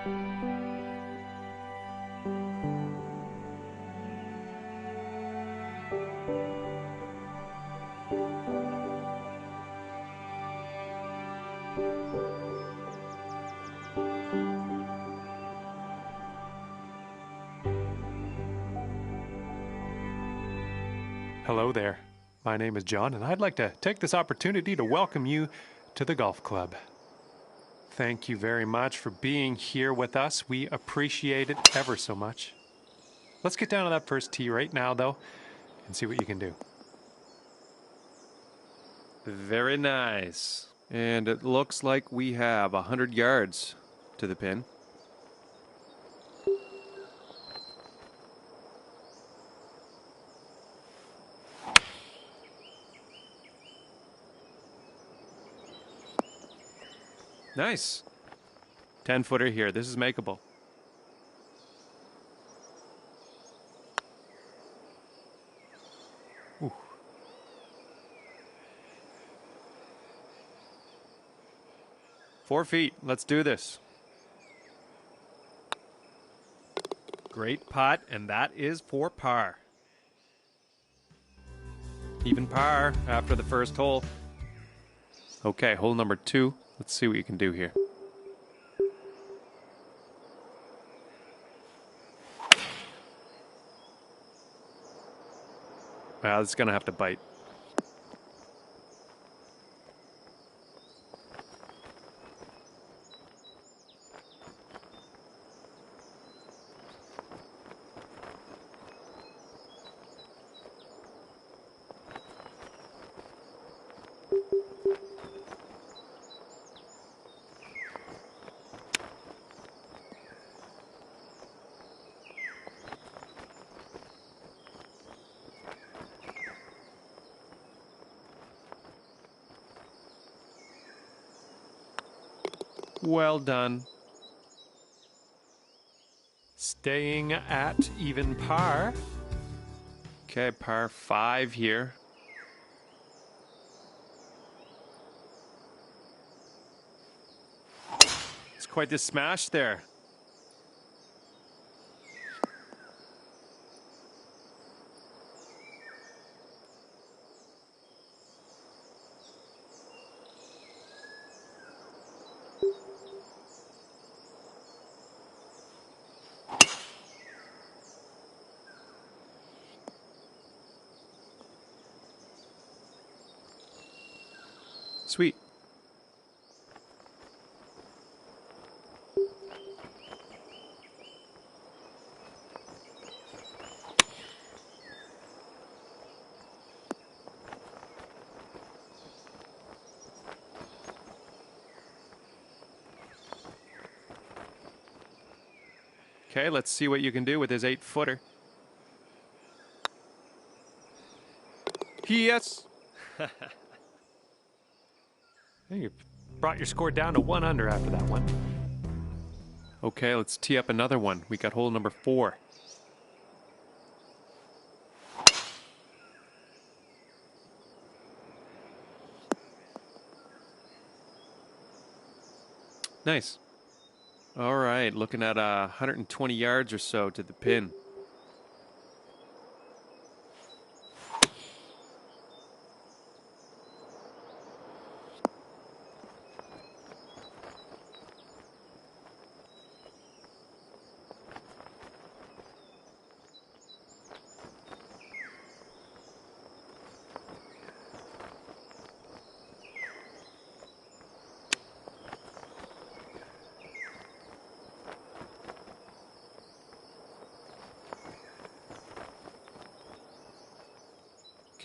Hello there. My name is John, and I'd like to take this opportunity to welcome you to the golf club. Thank you very much for being here with us. We appreciate it ever so much. Let's get down to that first tee right now, though, and see what you can do. Very nice. And it looks like we have 100 yards to the pin. Nice. 10-footer here. This is makeable. Ooh. Four feet. Let's do this. Great putt, and that is for par. Even par after the first hole. Okay, hole number 2. Let's see what you can do here. Wow, this is going to have to bite. Well done. Staying at even par. Okay, par 5 here. It's quite the smash there. Sweet. Okay, let's see what you can do with his 8-footer. Yes. You brought your score down to 1 under after that one. Okay, let's tee up another one. We got hole number 4. Nice. All right, looking at 120 yards or so to the pin.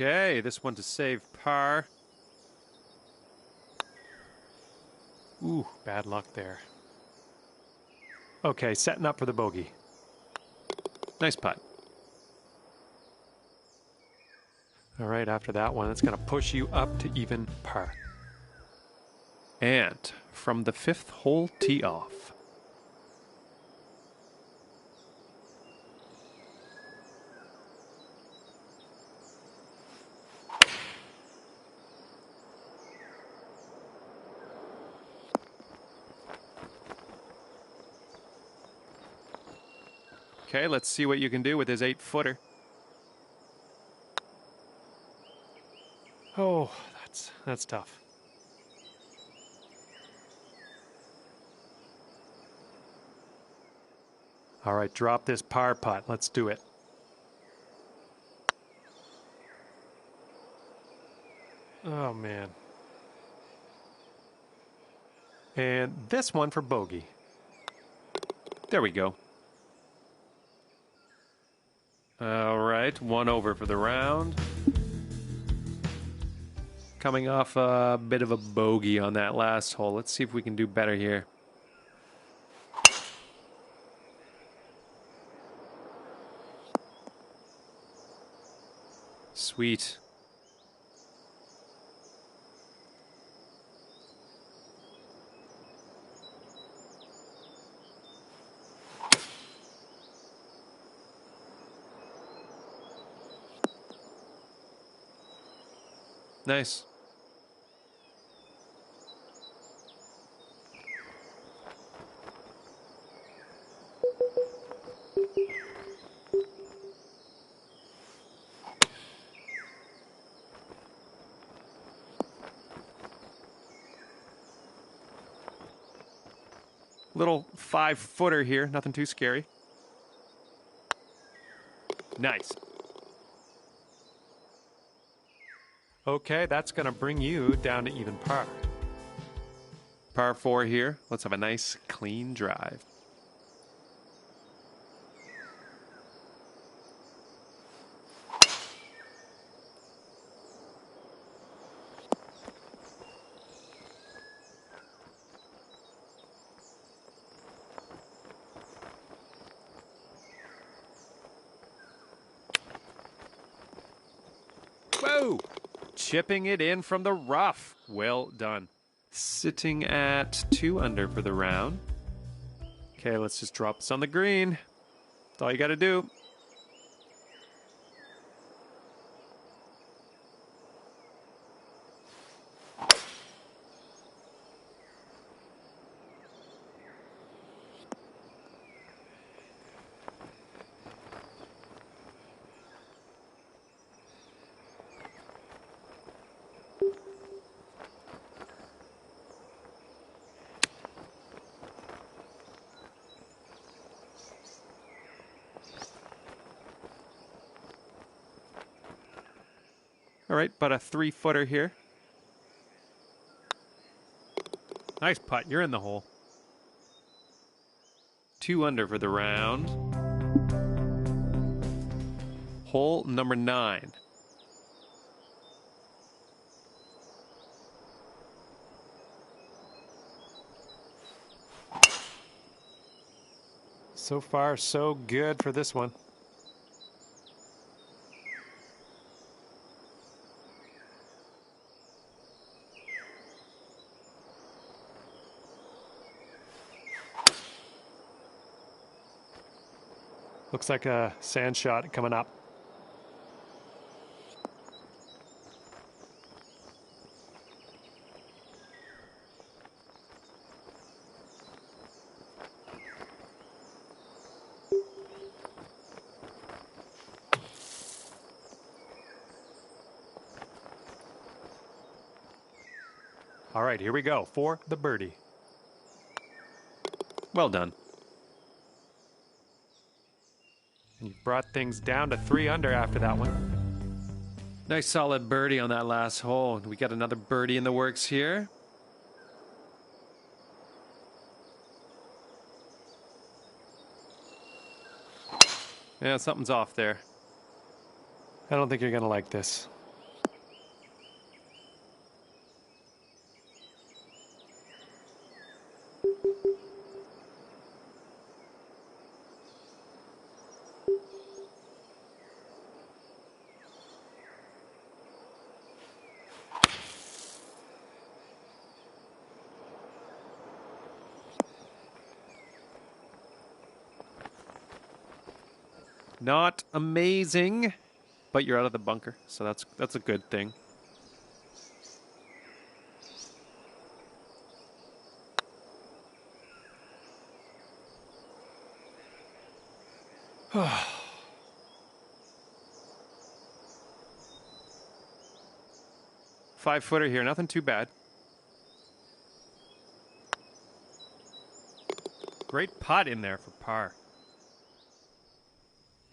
Okay, this one to save par. Ooh, bad luck there. Okay, setting up for the bogey. Nice putt. All right, after that one, it's going to push you up to even par. And from the 5th hole tee off. Okay, let's see what you can do with his 8-footer. Oh, that's tough. All right, drop this par putt. Let's do it. Oh, man. And this one for bogey. There we go. All right, 1 over for the round. Coming off a bit of a bogey on that last hole. Let's see if we can do better here. Sweet. Nice. Little 5-footer here, nothing too scary. Nice. Okay, that's going to bring you down to even par. Par 4 here. Let's have a nice, clean drive. Whoa! Chipping it in from the rough. Well done. Sitting at 2 under for the round. Okay, let's just drop this on the green. That's all you got to do. All right, but a 3-footer here. Nice putt. You're in the hole. 2 under for the round. Hole number 9. So far, so good for this one. Looks like a sand shot coming up. All right, here we go for the birdie. Well done. And you brought things down to 3 under after that one. Nice solid birdie on that last hole. We got another birdie in the works here. Yeah, something's off there. I don't think you're going to like this. Not amazing, but you're out of the bunker, so that's a good thing. Five-footer here, nothing too bad. Great putt in there for par.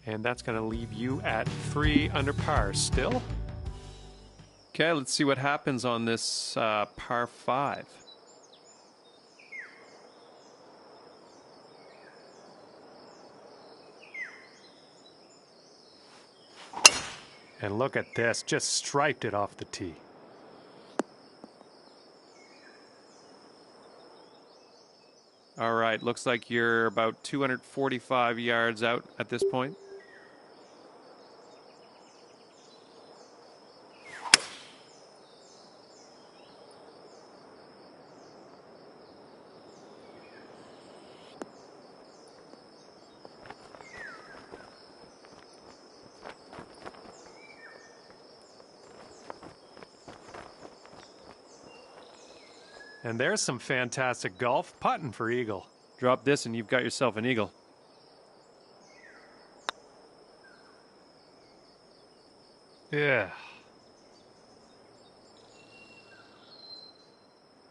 And that's going to leave you at 3 under par still. Okay, let's see what happens on this par 5. And look at this, just striped it off the tee. All right, looks like you're about 245 yards out at this point. And there's some fantastic golf putting for eagle. Drop this and you've got yourself an eagle. Yeah.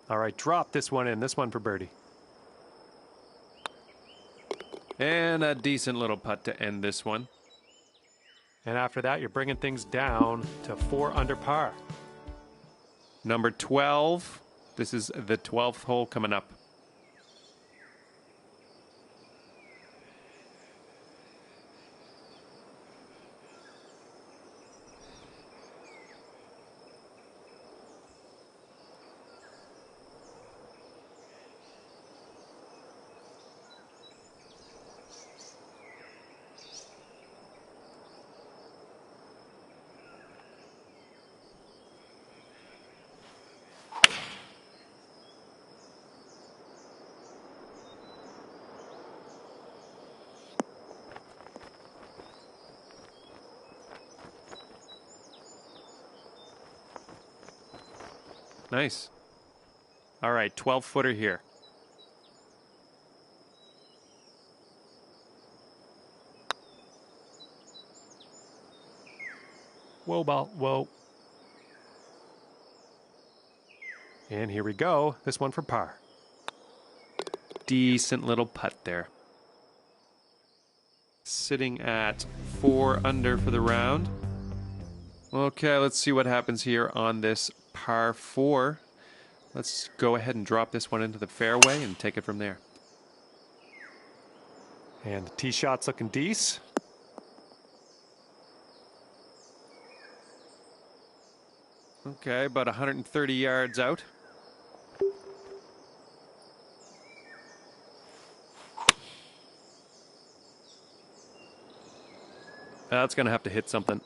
All right, drop this one in. This one for birdie. And a decent little putt to end this one. And after that, you're bringing things down to 4 under par. Number 12. This is the 12th hole coming up. Nice. All right, 12-footer here. Whoa, ball, whoa. And here we go. This one for par. Decent little putt there. Sitting at 4 under for the round. Okay, let's see what happens here on this par 4. Let's go ahead and drop this one into the fairway and take it from there. And the tee shot's looking decent. Okay, about 130 yards out. That's going to have to hit something.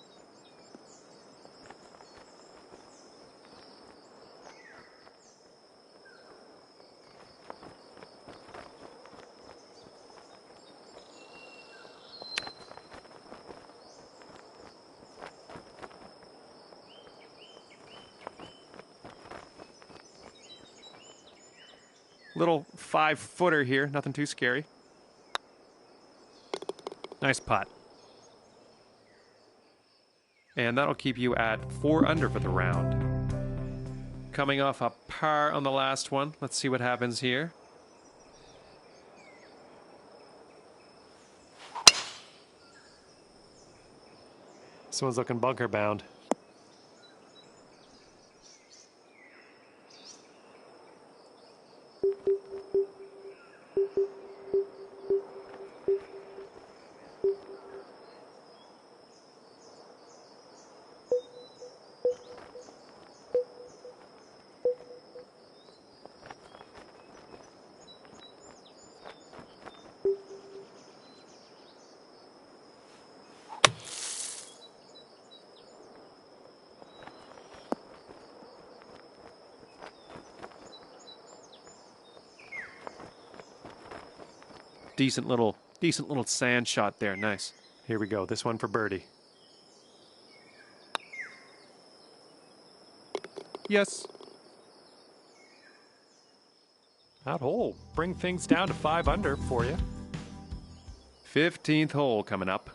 Little 5-footer here, nothing too scary. Nice putt. And that'll keep you at 4 under for the round. Coming off a par on the last one. Let's see what happens here. This one's looking bunker bound. Decent little sand shot there. Nice. Here we go. This one for birdie. Yes. That hole bring things down to 5 under for you. 15th hole coming up.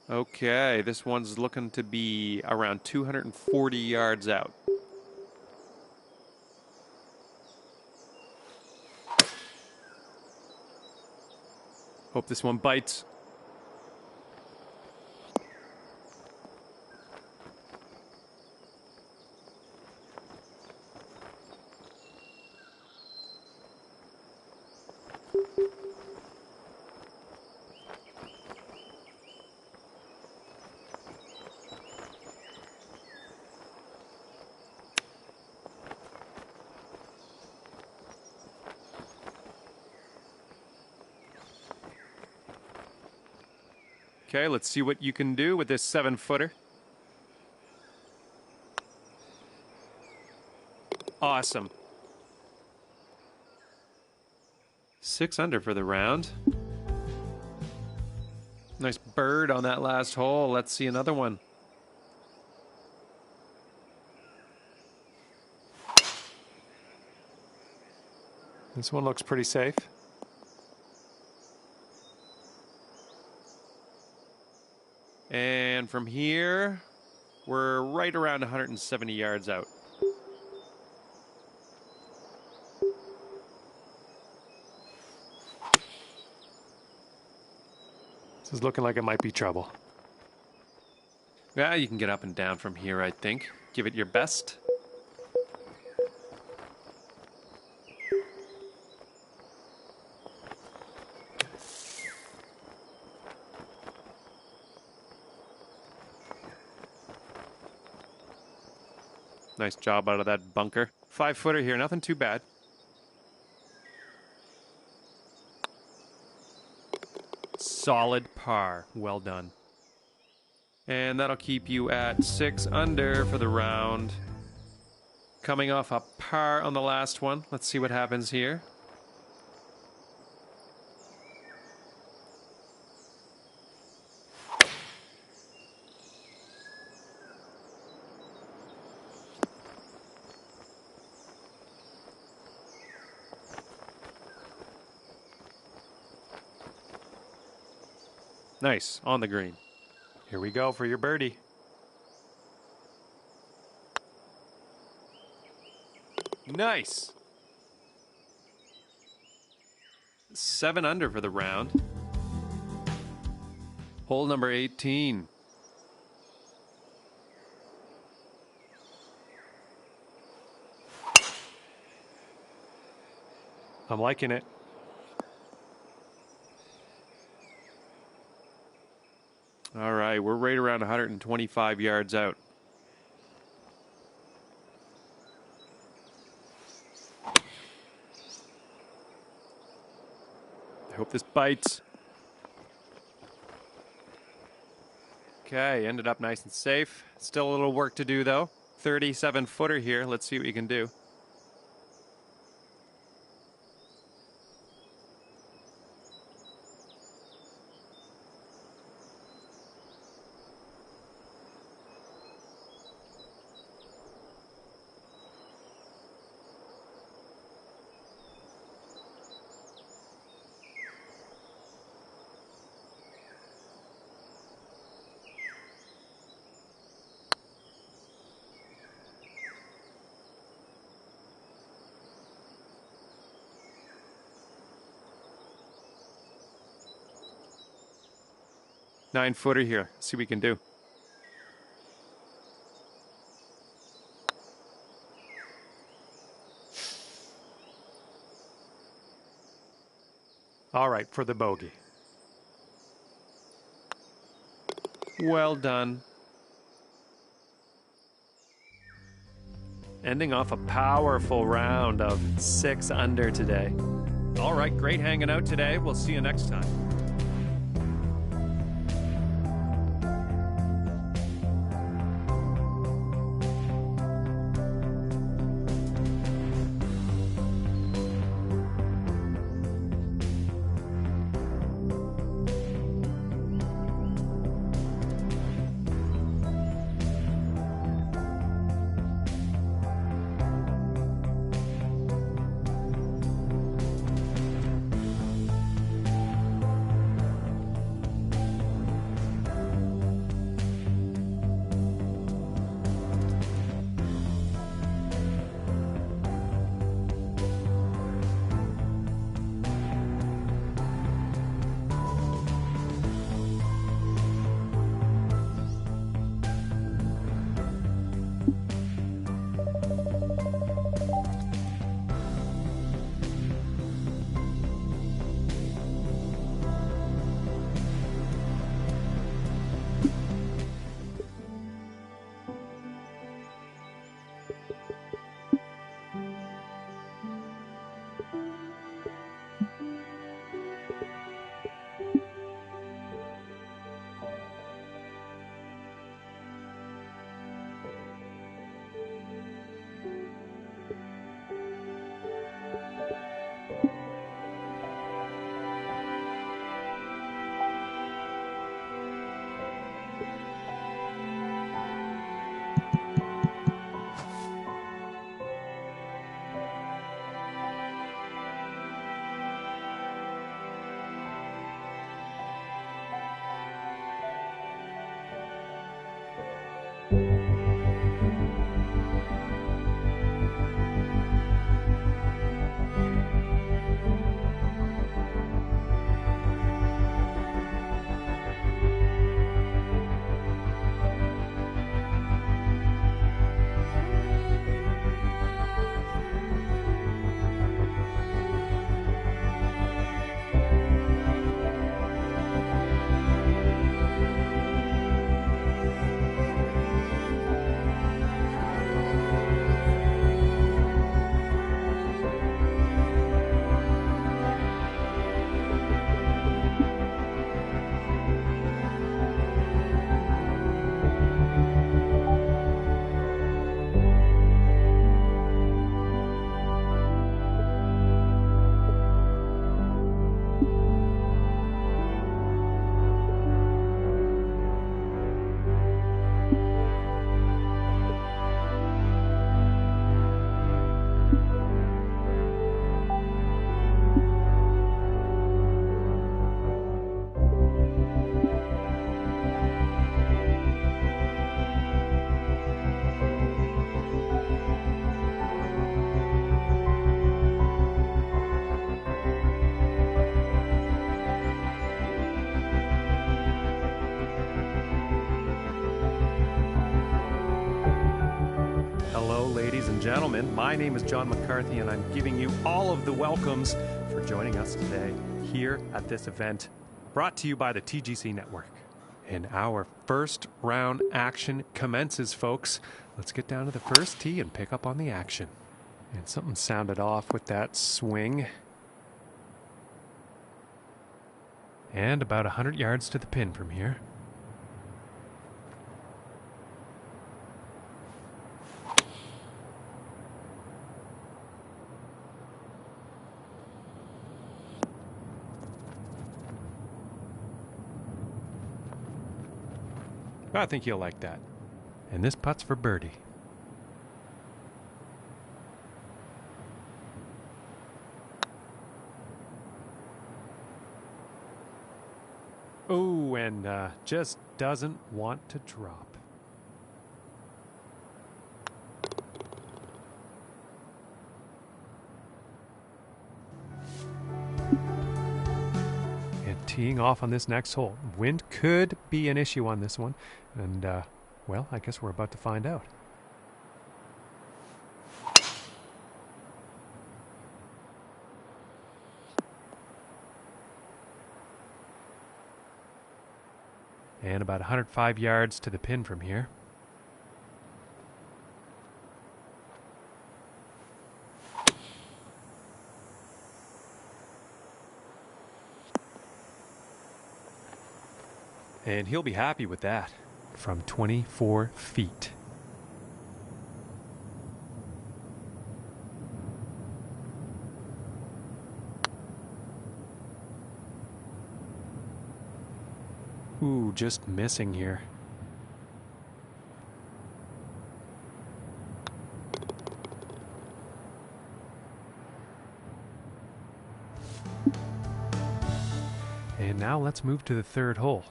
Okay, this one's looking to be around 240 yards out. Hope this one bites. Okay, let's see what you can do with this 7-footer. Awesome. 6 under for the round. Nice bird on that last hole. Let's see another one. This one looks pretty safe. And from here, we're right around 170 yards out. This is looking like it might be trouble. Yeah, you can get up and down from here, I think. Give it your best. Nice job out of that bunker. 5-footer here, nothing too bad. Solid par. Well done. And that'll keep you at 6 under for the round. Coming off a par on the last one. Let's see what happens here. Nice, on the green. Here we go for your birdie. Nice. 7 under for the round. Hole number 18. I'm liking it. All right, we're right around 125 yards out. I hope this bites. Okay, ended up nice and safe. Still a little work to do though. 37-footer here. Let's see what you can do. Nine-footer here. See what we can do. All right, for the bogey. Well done. Ending off a powerful round of 6 under today. All right, great hanging out today. We'll see you next time. ladies and gentlemen. My name is John McCarthy, and I'm giving you all of the welcomes for joining us today here at this event brought to you by the TGC Network. And our first round action commences, folks. Let's get down to the first tee and pick up on the action. And something sounded off with that swing. And about 100 yards to the pin from here. I think you'll like that. And this putt's for birdie. Oh, and just doesn't want to drop. Teeing off on this next hole. Wind could be an issue on this one, and well, I guess we're about to find out. And about 105 yards to the pin from here. And he'll be happy with that. From 24 feet. Ooh, just missing here. And now let's move to the third hole.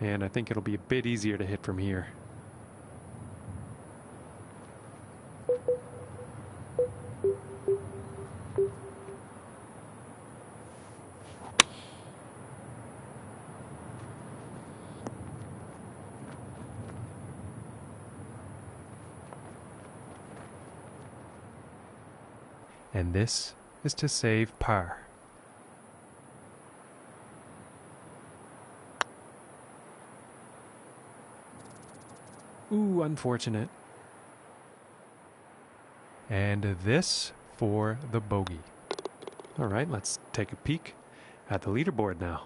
And I think it'll be a bit easier to hit from here. And this is to save par. Ooh, unfortunate. And this for the bogey. All right, let's take a peek at the leaderboard now.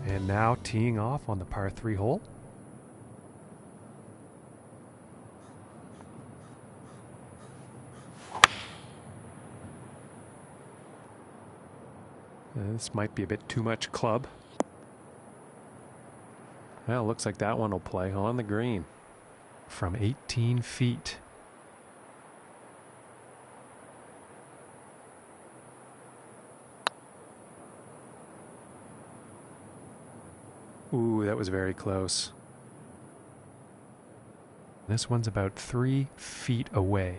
And now teeing off on the par 3 hole. This might be a bit too much club. Well, looks like that one will play on the green from 18 feet. Ooh, that was very close. This one's about 3 feet away.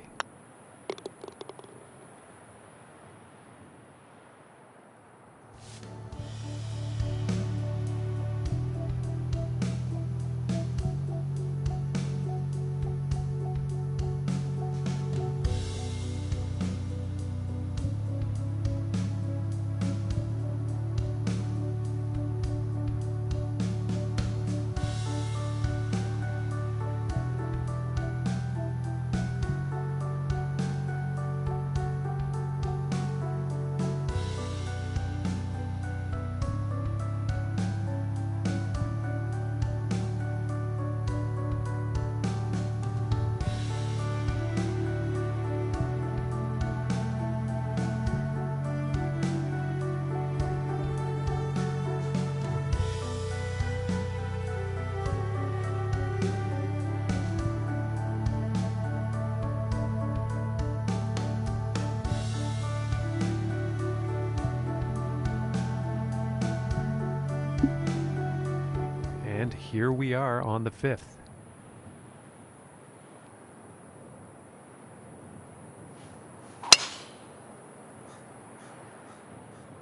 And here we are on the 5th.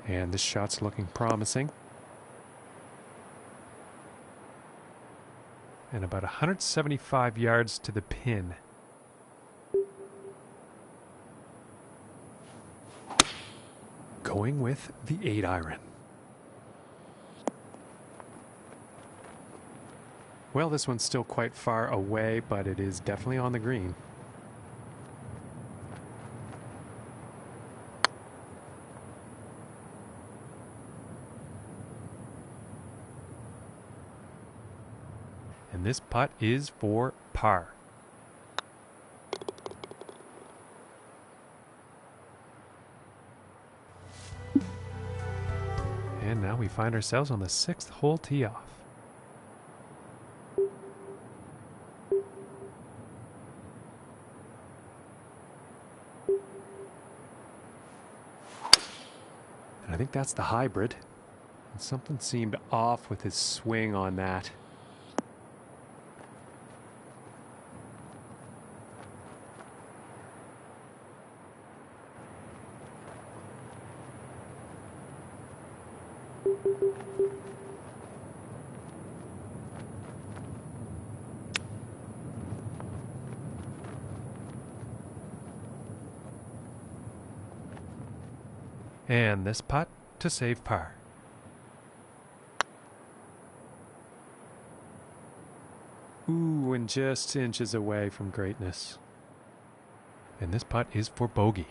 And this shot's looking promising. And about 175 yards to the pin. Going with the 8-iron. Well, this one's still quite far away, but it is definitely on the green. And this putt is for par. And now we find ourselves on the 6th hole tee off. And I think that's the hybrid. And something seemed off with his swing on that. And this putt to save par. Ooh, and just inches away from greatness. And this putt is for bogey.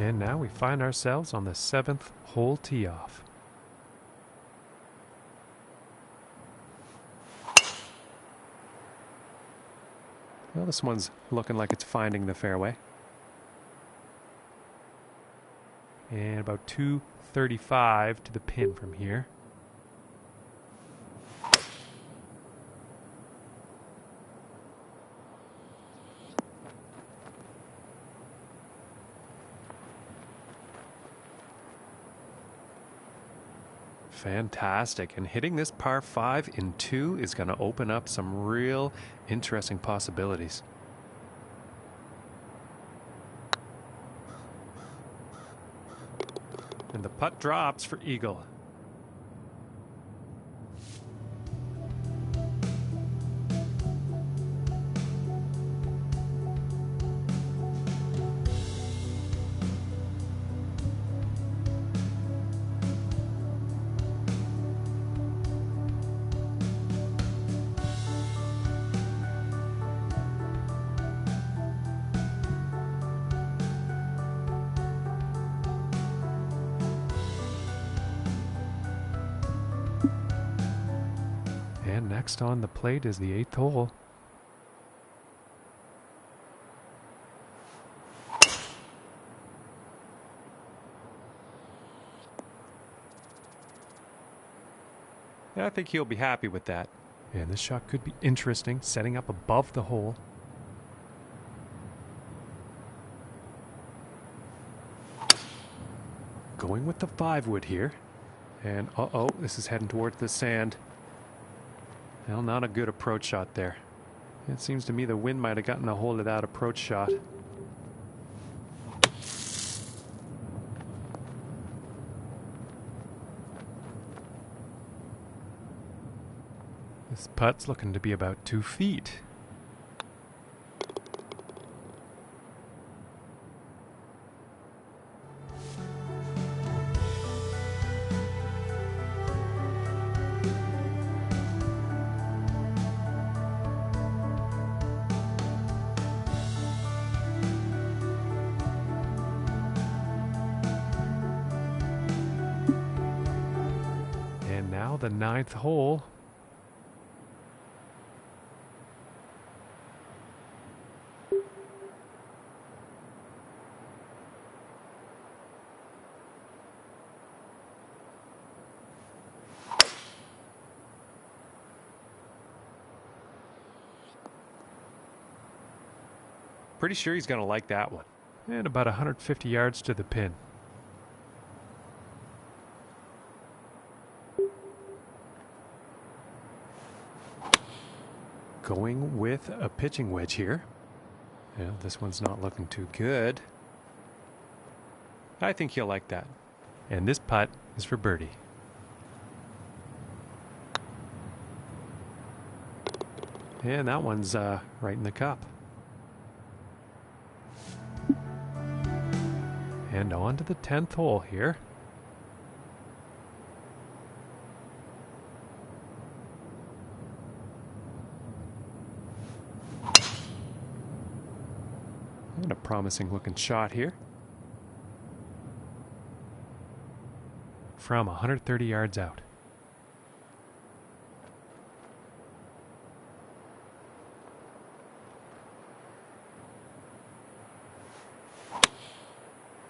And now we find ourselves on the 7th hole tee off. Well, this one's looking like it's finding the fairway. And about 235 to the pin from here. Fantastic. And hitting this par 5 in 2 is going to open up some real interesting possibilities. And the putt drops for eagle. And next on the plate is the 8th hole. I think he'll be happy with that. And this shot could be interesting, setting up above the hole. Going with the 5-wood here. And uh-oh, this is heading towards the sand. Well, not a good approach shot there. It seems to me the wind might have gotten a hold of that approach shot. This putt's looking to be about 2 feet. And now the 9th hole. Pretty sure he's going to like that one. And about 150 yards to the pin. Going with a pitching wedge here. Yeah, this one's not looking too good. I think he'll like that. And this putt is for birdie. And that one's right in the cup. And on to the 10th hole here. And a promising looking shot here. From 130 yards out.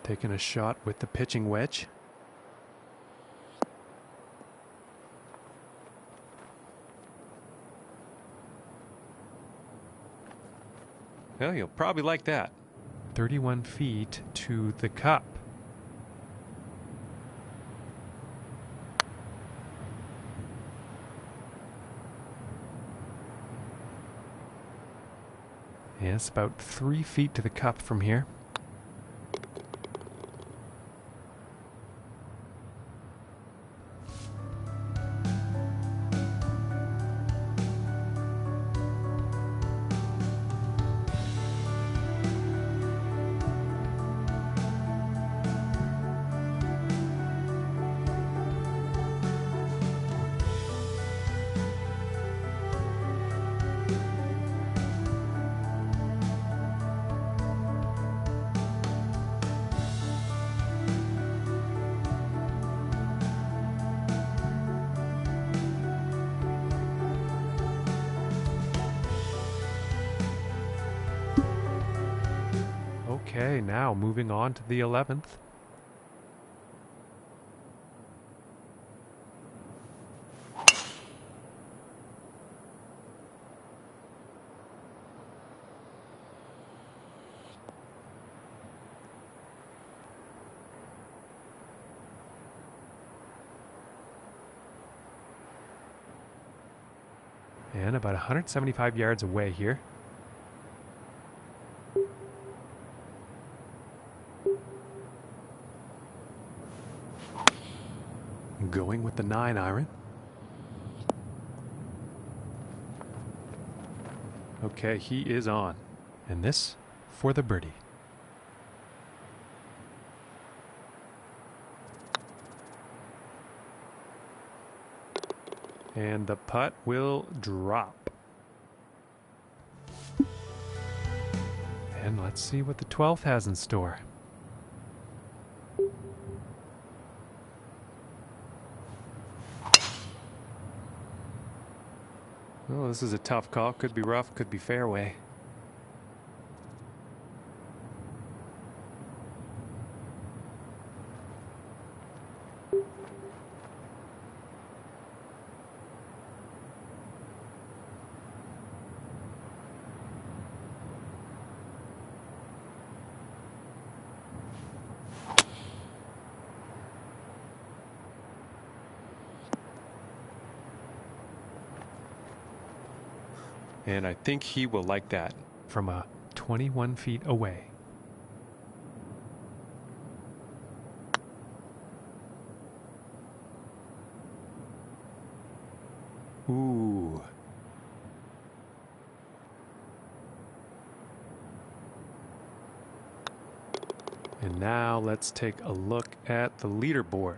Taking a shot with the pitching wedge. Well, you'll probably like that. 31 feet to the cup. Yes, about 3 feet to the cup from here. Okay, now moving on to the 11th. And about 175 yards away here. Going with the 9-iron. Okay, he is on. And this for the birdie. And the putt will drop. And let's see what the 12th has in store. Oh, this is a tough call. Could be rough, could be fairway. And I think he will like that. From 21 feet away. Ooh. And now let's take a look at the leaderboard.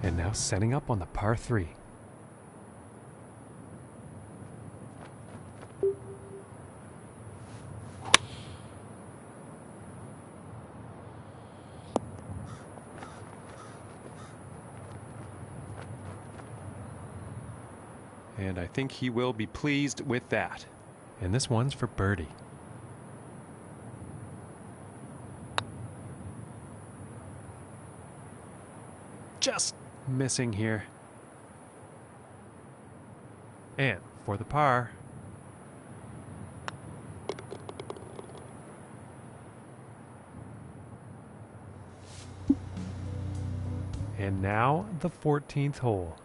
And now setting up on the par 3. And I think he will be pleased with that. And this one's for birdie. Just missing here. And for the par. And now the 14th hole.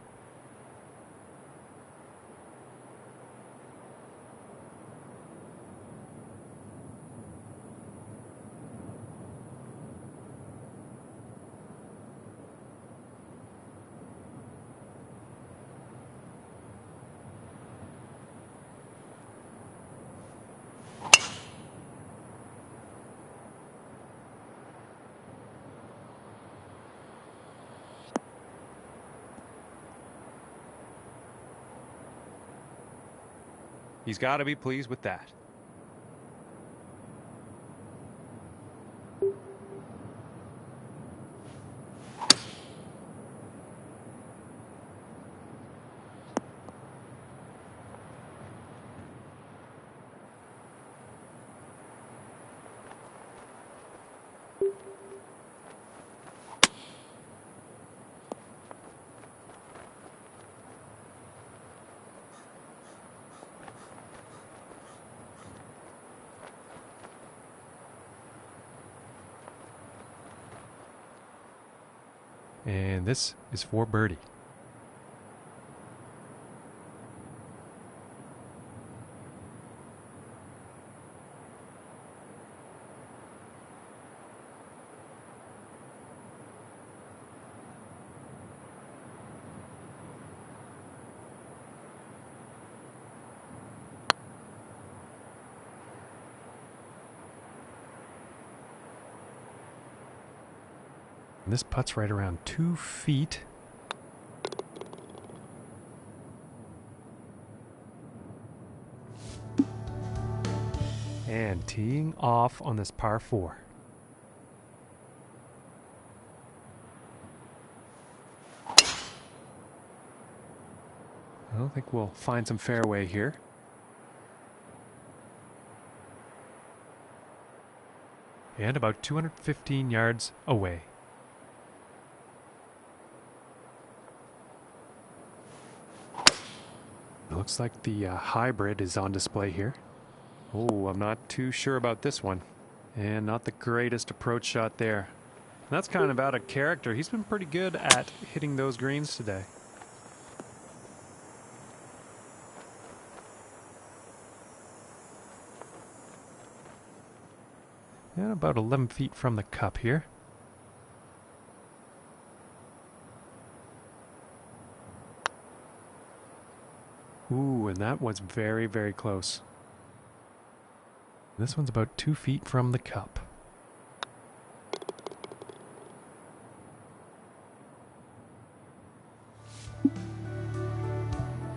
He's got to be pleased with that. And this is for birdie. And this putt's right around 2 feet. And teeing off on this par 4. I don't think we'll find some fairway here. And about 215 yards away. Looks like the hybrid is on display here. Oh, I'm not too sure about this one. And not the greatest approach shot there. That's kind of out of character. He's been pretty good at hitting those greens today. And about 11 feet from the cup here. Ooh, and that was very, very close. This one's about 2 feet from the cup.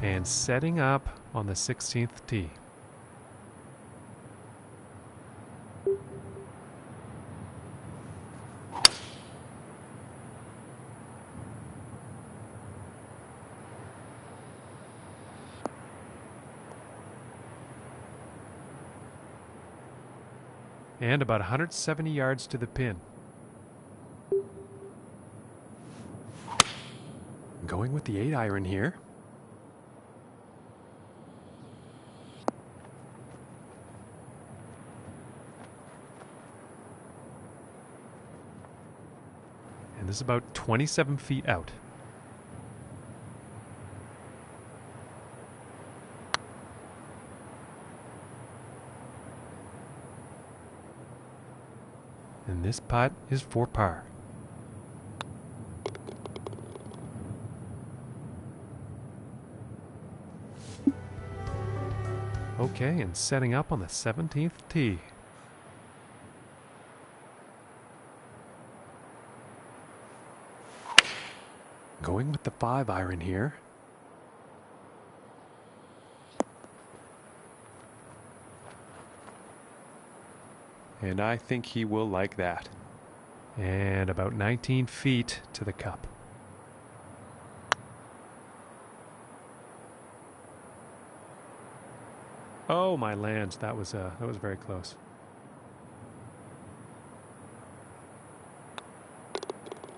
And setting up on the 16th tee. And about 170 yards to the pin. Going with the 8-iron here. And this is about 27 feet out. And this putt is for par. Okay, and setting up on the 17th tee. Going with the 5-iron here. And I think he will like that. And about 19 feet to the cup. Oh, my land. That was very close.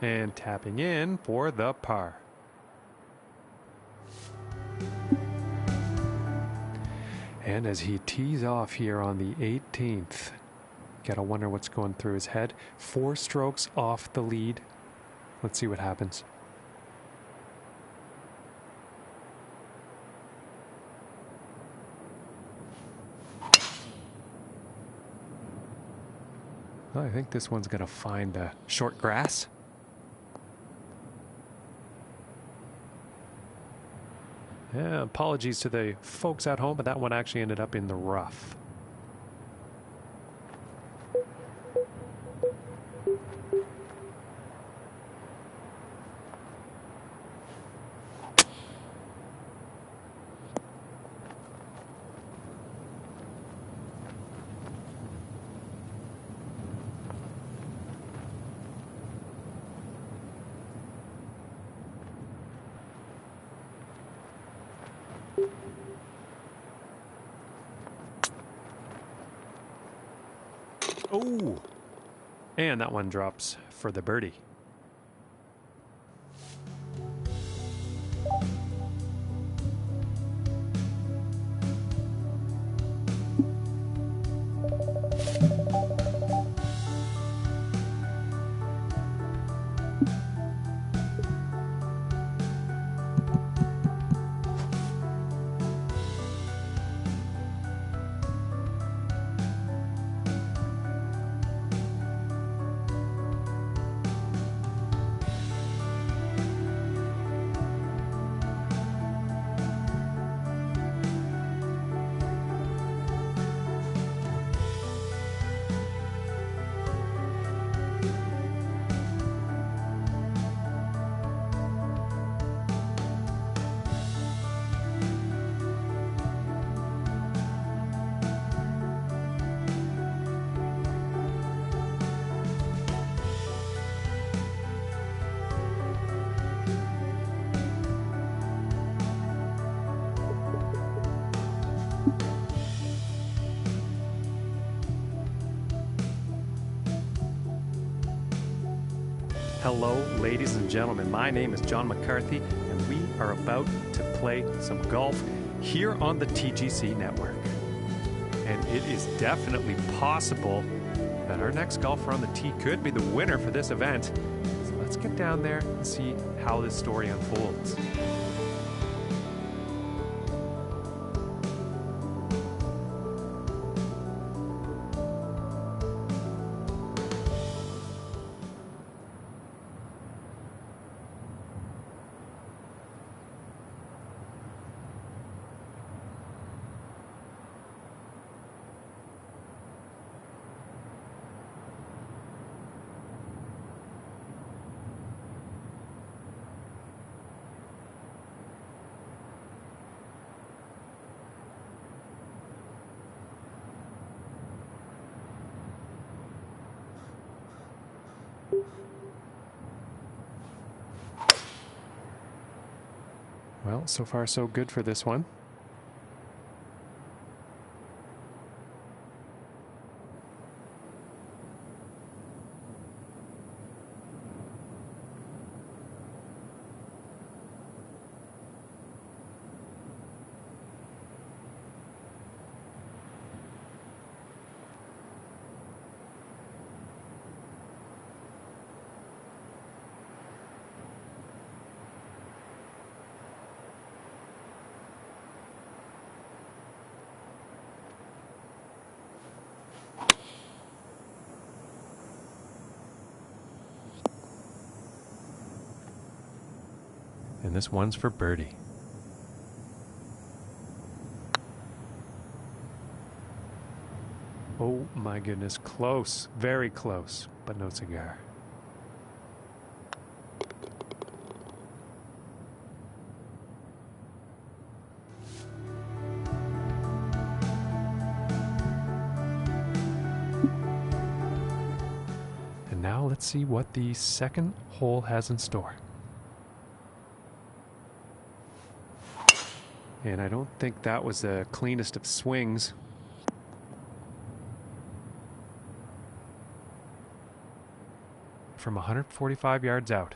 And tapping in for the par. And as he tees off here on the 18th, gotta wonder what's going through his head. 4 strokes off the lead. Let's see what happens. Well, I think this one's gonna find short grass. Yeah, apologies to the folks at home, but that one actually ended up in the rough. Oh, and that one drops for the birdie. Hello, ladies and gentlemen. My name is John McCarthy, and we are about to play some golf here on the TGC network. And it is definitely possible that our next golfer on the tee could be the winner for this event. So let's get down there and see how this story unfolds. Well, so far so good for this one. And this one's for birdie. Oh my goodness, close, very close, but no cigar. And now let's see what the second hole has in store. And I don't think that was the cleanest of swings. From 145 yards out.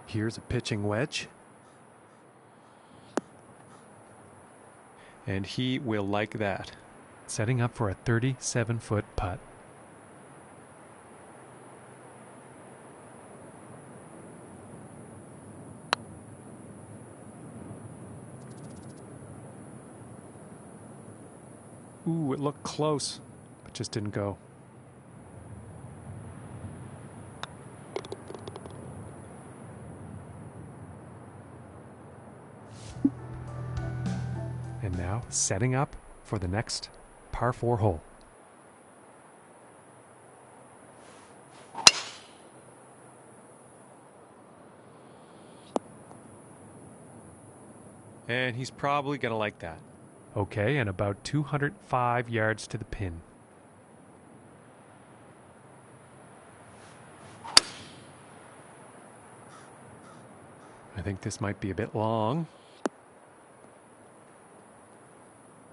Here's a pitching wedge. And he will like that. Setting up for a 37-foot putt. Ooh, it looked close, but just didn't go. And now setting up for the next par 4 hole. And he's probably going to like that. Okay, and about 205 yards to the pin. I think this might be a bit long.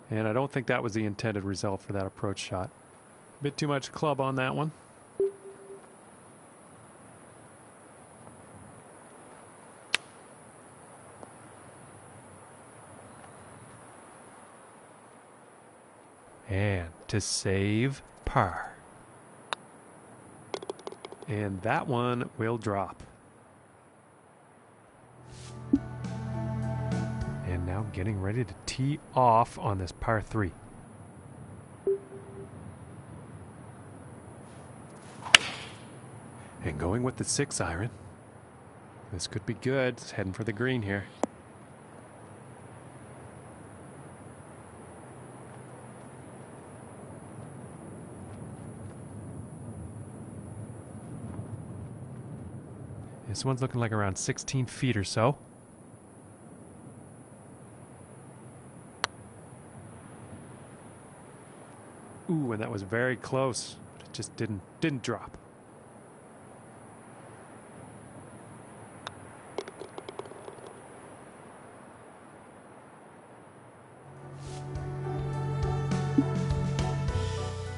And I don't think that was the intended result for that approach shot. A bit too much club on that one. And to save par. And that one will drop. And now getting ready to tee off on this par 3. And going with the 6 iron. This could be good. It's heading for the green here. This one's looking like around 16 feet or so. Ooh, and that was very close, but it just didn't drop.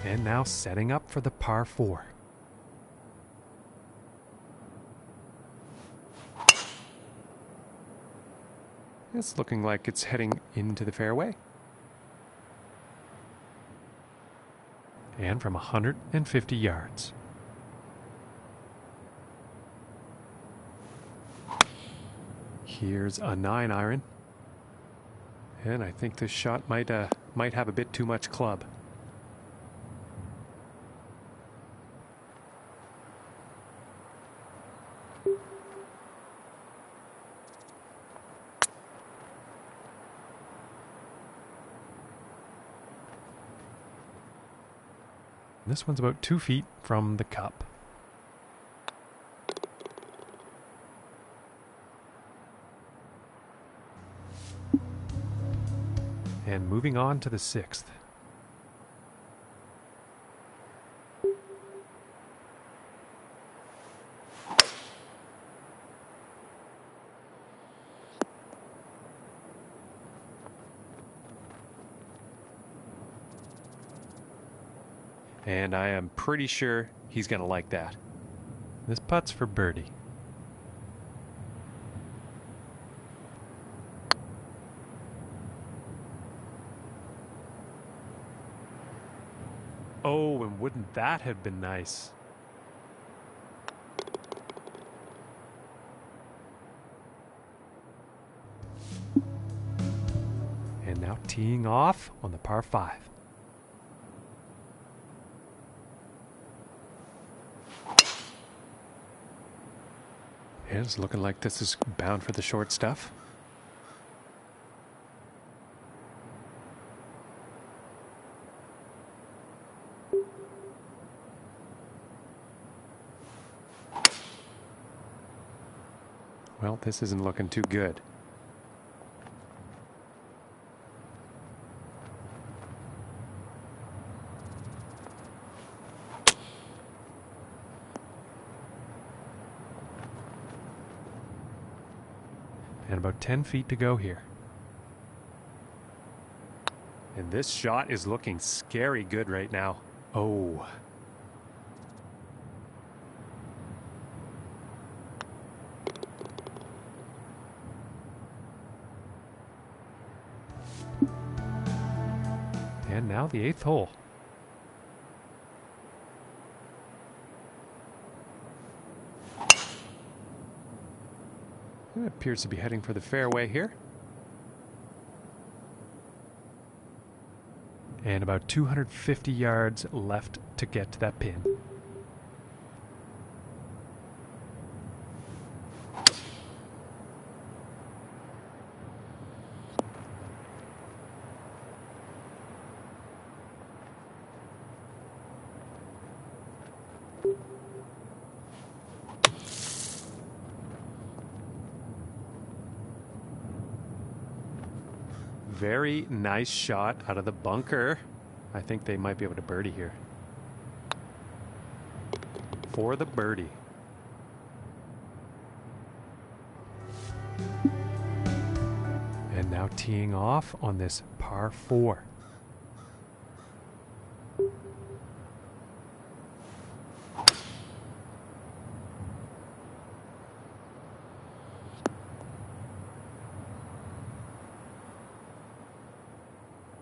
And now setting up for the par 4. It's looking like it's heading into the fairway. And from 150 yards. Here's a 9 iron. And I think this shot might have a bit too much club. This one's about 2 feet from the cup. And moving on to the 6th. And I am pretty sure he's going to like that. This putt's for birdie. Oh, and wouldn't that have been nice? And now teeing off on the par 5. And it's looking like this is bound for the short stuff. Well, this isn't looking too good. And about 10 feet to go here. And this shot is looking scary good right now. Oh. And now the 8th hole. It appears to be heading for the fairway here. And about 250 yards left to get to that pin. Very nice shot out of the bunker. I think they might be able to birdie here. For the birdie. And now teeing off on this par 4.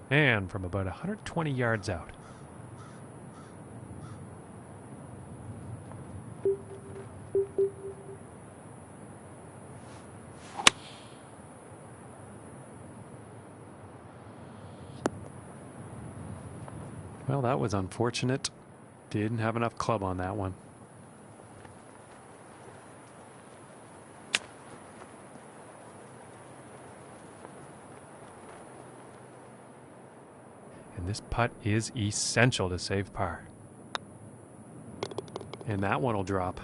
And from about 120 yards out. Well, that was unfortunate. Didn't have enough club on that one. And this putt is essential to save par. And that one will drop.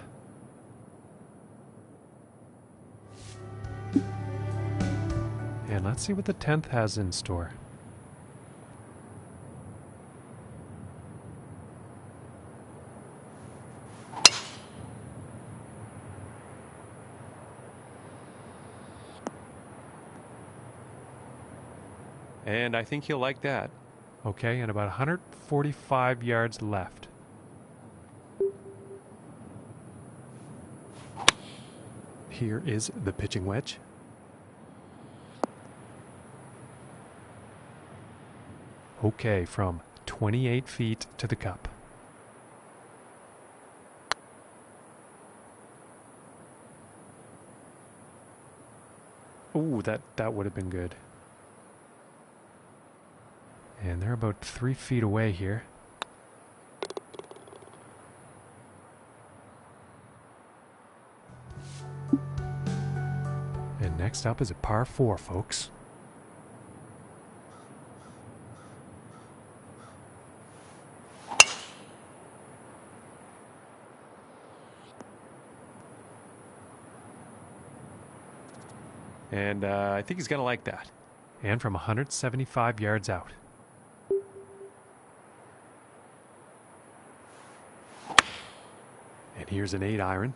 And let's see what the 10th has in store. And I think he'll like that. Okay, and about 145 yards left. Here is the pitching wedge. Okay, from 28 feet to the cup. Ooh, that would have been good. And they're about 3 feet away here. And next up is a par 4, folks. And I think he's going to like that. And from 175 yards out. And here's an 8-iron.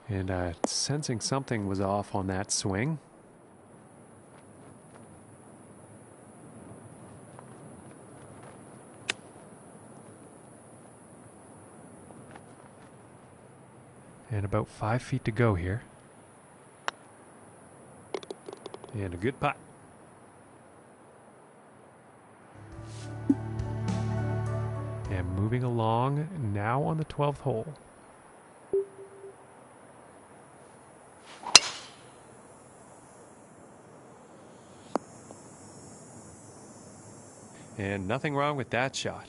And sensing something was off on that swing. And about 5 feet to go here. And a good putt. And moving along now on the 12th hole. And nothing wrong with that shot.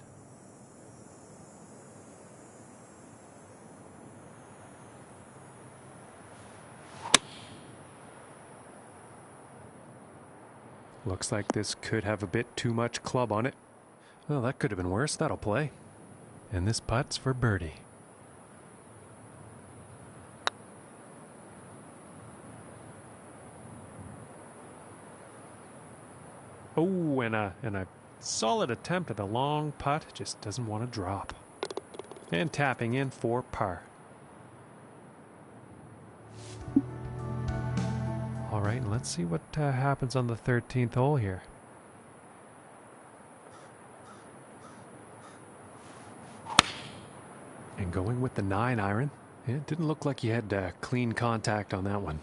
Looks like this could have a bit too much club on it. Well, that could have been worse. That'll play. And this putt's for birdie. Oh, and a solid attempt at a long putt. Just doesn't want to drop. And tapping in for par. All right, let's see what happens on the 13th hole here. And going with the 9 iron. It didn't look like he had clean contact on that one.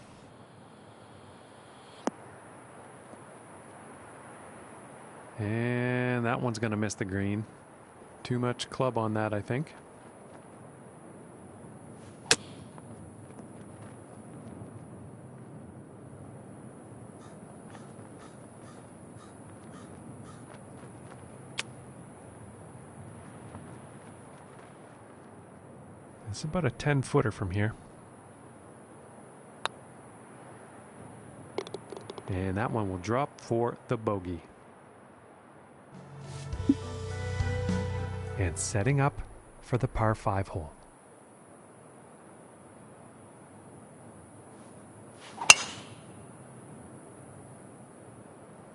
And that one's going to miss the green. Too much club on that, I think. It's about a 10-footer from here. And that one will drop for the bogey. And setting up for the par 5 hole.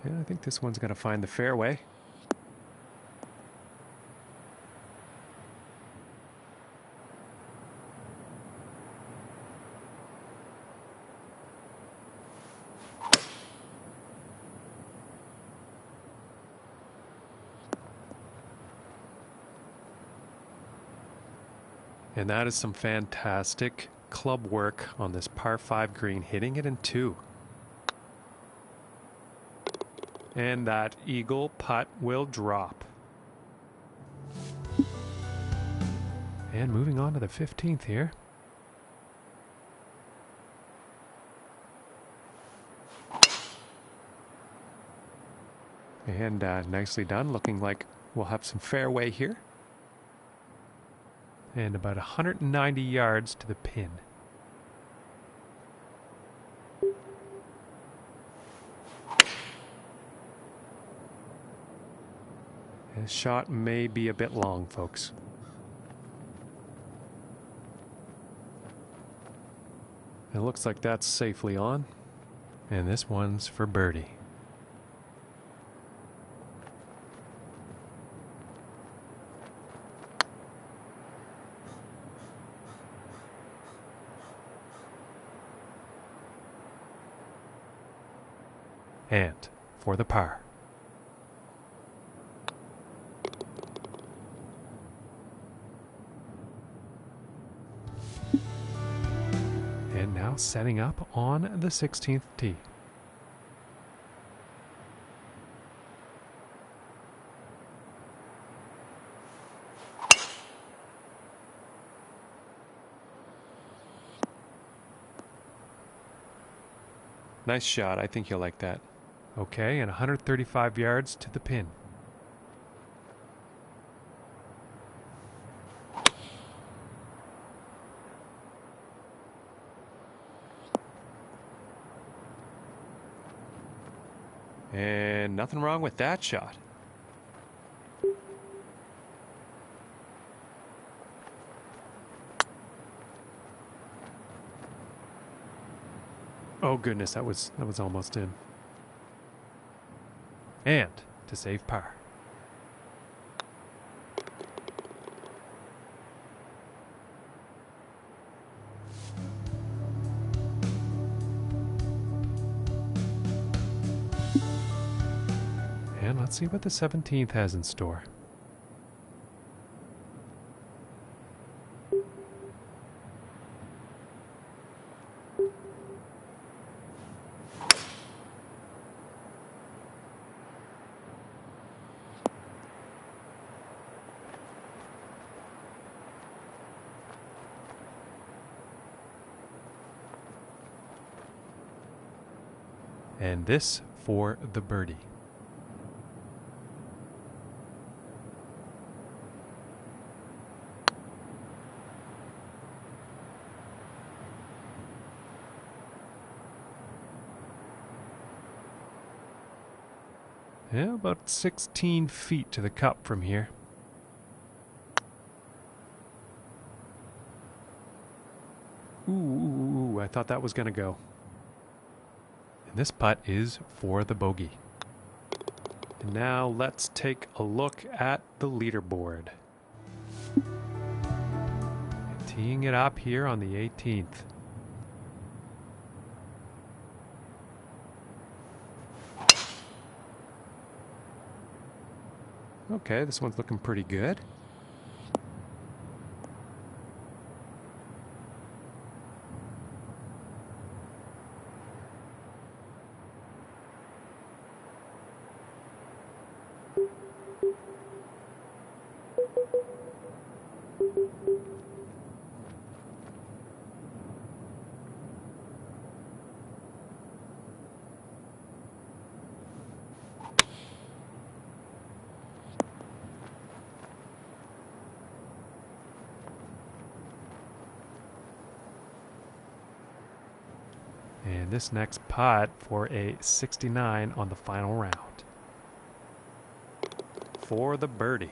Yeah, I think this one's going to find the fairway. And that is some fantastic club work on this par 5 green, hitting it in 2. And that eagle putt will drop. And moving on to the 15th here. And nicely done, looking like we'll have some fairway here. And about 190 yards to the pin. This shot may be a bit long, folks. It looks like that's safely on. And this one's for birdie. And for the par. And now setting up on the 16th tee. Nice shot. I think you'll like that. Okay, and 135 yards to the pin. And nothing wrong with that shot. Oh goodness, that was almost in. And to save par. And let's see what the 17th has in store. And this for the birdie. Yeah, about 16 feet to the cup from here. Ooh, I thought that was going to go. And this putt is for the bogey. And now let's take a look at the leaderboard. And teeing it up here on the 18th. Okay, this one's looking pretty good. And this next putt for a 69 on the final round. For the birdie.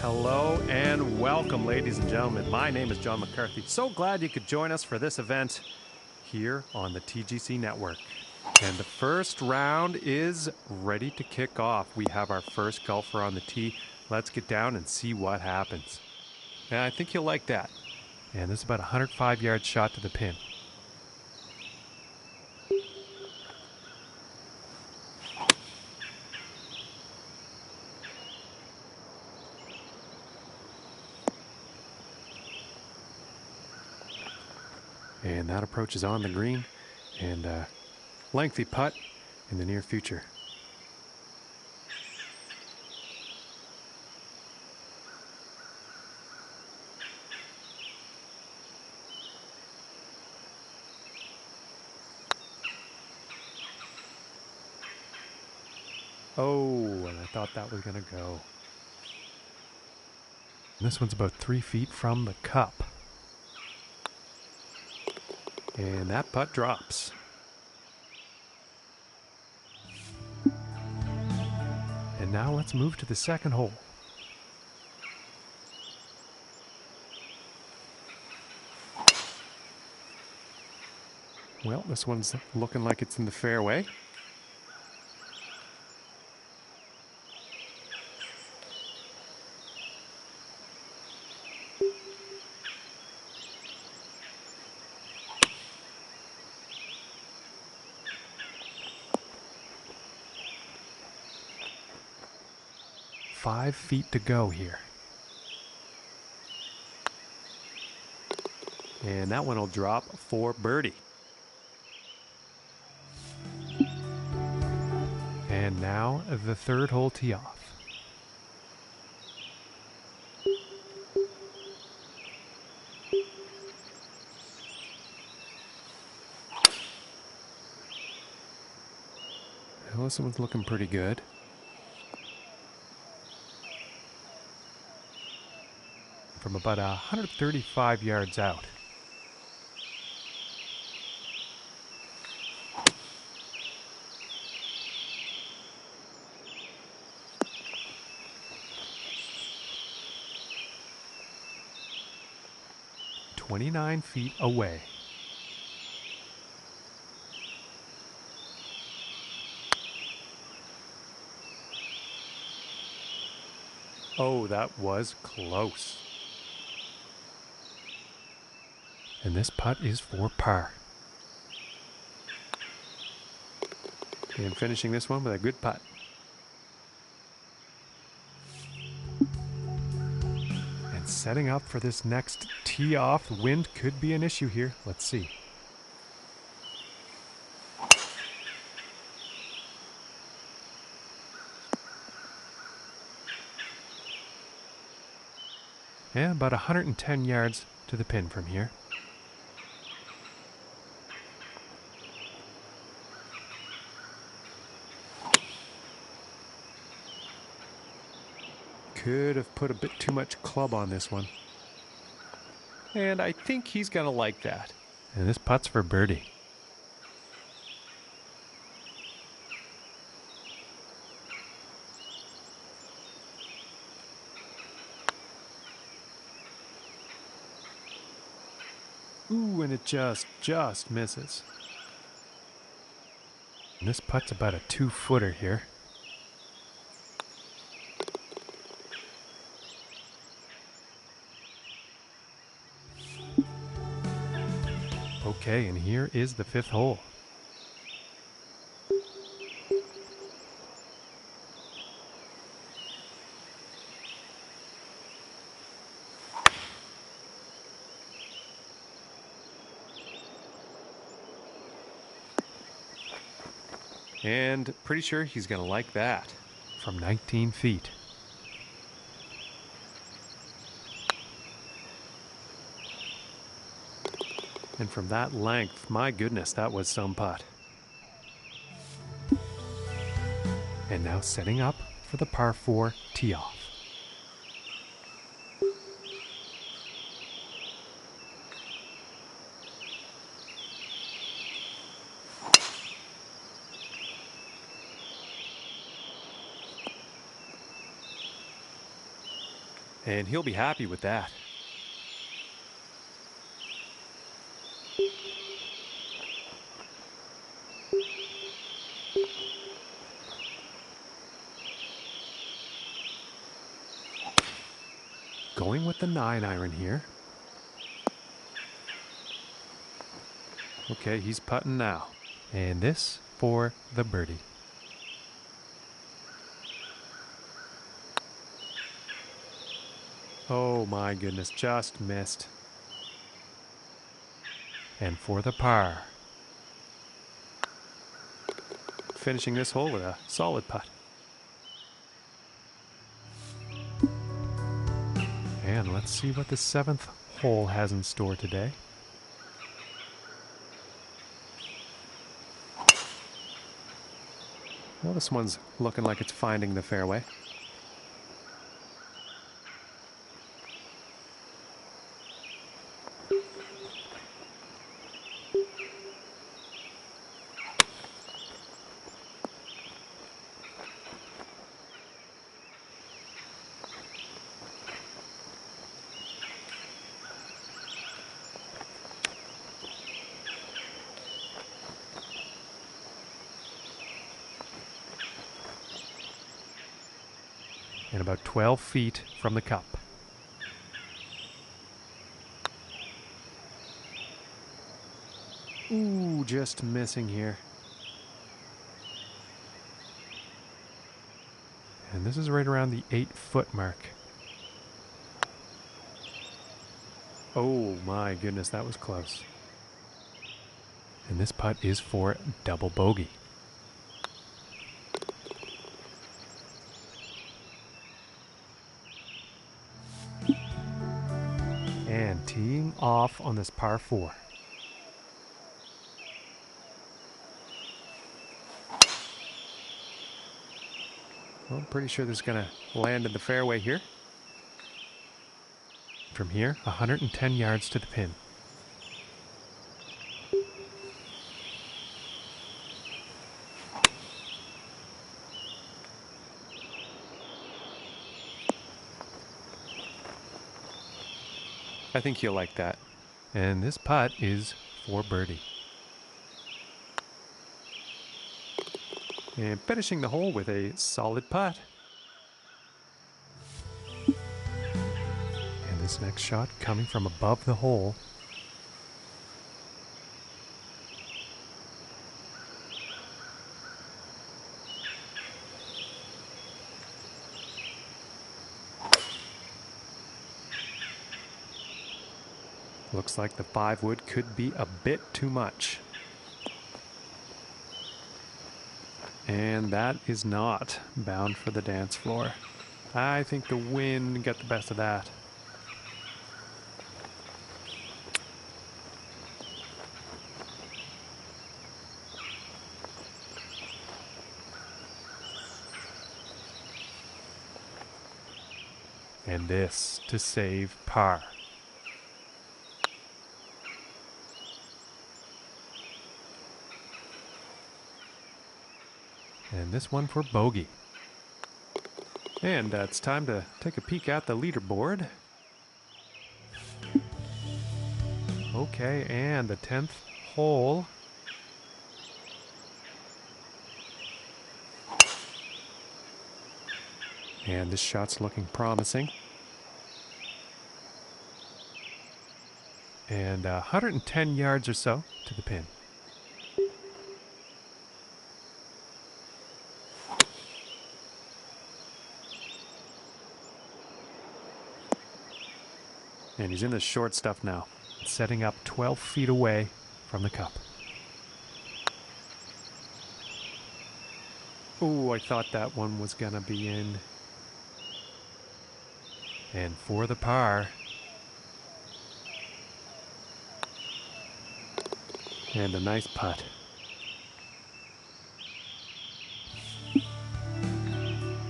Hello and welcome, ladies and gentlemen. My name is John McCarthy. So glad you could join us for this event here on the TGC Network. And the first round is ready to kick off. We have our first golfer on the tee. Let's get down and see what happens. Yeah, I think you'll like that. And this is about a 105-yard shot to the pin. And that approach is on the green, and a lengthy putt in the near future. Oh, and I thought that was going to go. This one's about 3 feet from the cup. And that putt drops. And now let's move to the second hole. Well, this one's looking like it's in the fairway. Five feet to go here. And that one will drop for birdie. And now the third hole tee off. Well, this one's looking pretty good. From about 135 yards out. "29 feet away." Oh, that was close. And this putt is for par. And finishing this one with a good putt. And setting up for this next tee off. The wind could be an issue here. Let's see. And about 110 yards to the pin from here. Could have put a bit too much club on this one. And I think he's going to like that. And this putt's for birdie. Ooh, and it just misses. And this putt's about a 2-footer here. Okay, and here is the fifth hole. And pretty sure he's going to like that. From 19 feet. And from that length, my goodness, that was some putt. And now setting up for the par 4 tee off. And he'll be happy with that. Going with the 9-iron here. Okay, he's putting now. And this for the birdie. Oh my goodness, just missed. And for the par. Finishing this hole with a solid putt. And let's see what the 7th hole has in store today. Well, this one's looking like it's finding the fairway. And about 12 feet from the cup. Ooh, just missing here. And this is right around the 8-foot mark. Oh my goodness, that was close. And this putt is for double bogey. And teeing off on this par 4. Well, I'm pretty sure this is going to land in the fairway here. From here, 110 yards to the pin. I think you'll like that. And this putt is for birdie. And finishing the hole with a solid putt. And this next shot coming from above the hole. Looks like the 5-wood could be a bit too much. And that is not bound for the dance floor. I think the wind got the best of that. And this to save par. And this one for bogey. And it's time to take a peek at the leaderboard. Okay, and the 10th hole. And this shot's looking promising. And 110 yards or so to the pin. And he's in the short stuff now, setting up 12 feet away from the cup. Oh, I thought that one was going to be in. And for the par. And a nice putt.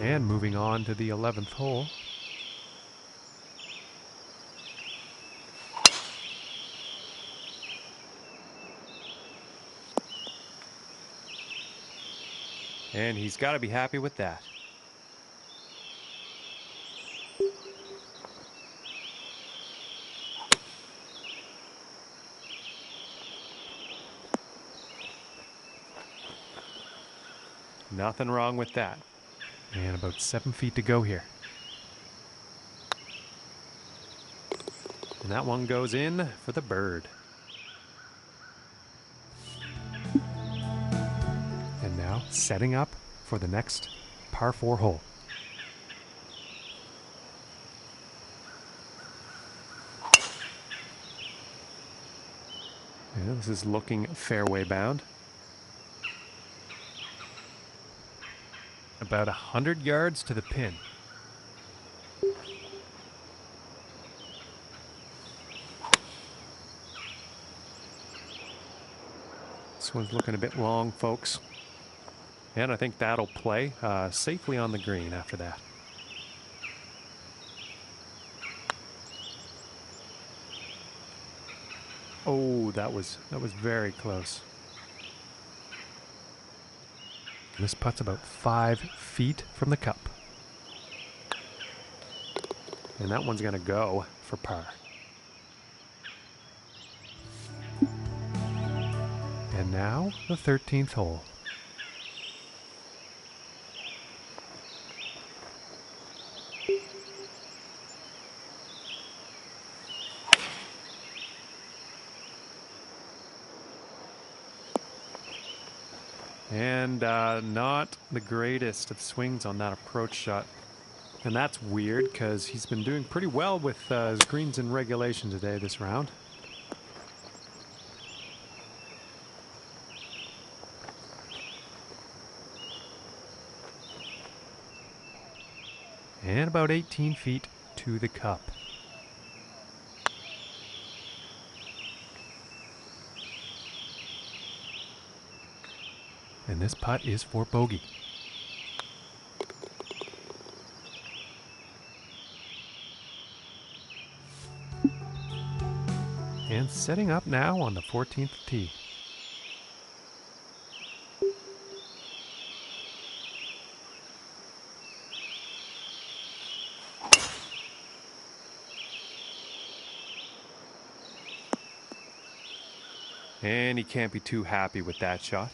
And moving on to the 11th hole. And he's got to be happy with that. Nothing wrong with that. And about 7 feet to go here. And that one goes in for the bird. And now setting up for the next par 4 hole. Yeah, this is looking fairway bound. About 100 yards to the pin. This one's looking a bit long, folks. And I think that'll play safely on the green after that. Oh, that was very close. This putt's about 5 feet from the cup. And that one's going to go for par. And now the 13th hole. And not the greatest of swings on that approach shot. And that's weird because he's been doing pretty well with his greens in regulation today this round. And about 18 feet to the cup. And this putt is for bogey. And setting up now on the 14th tee. And he can't be too happy with that shot.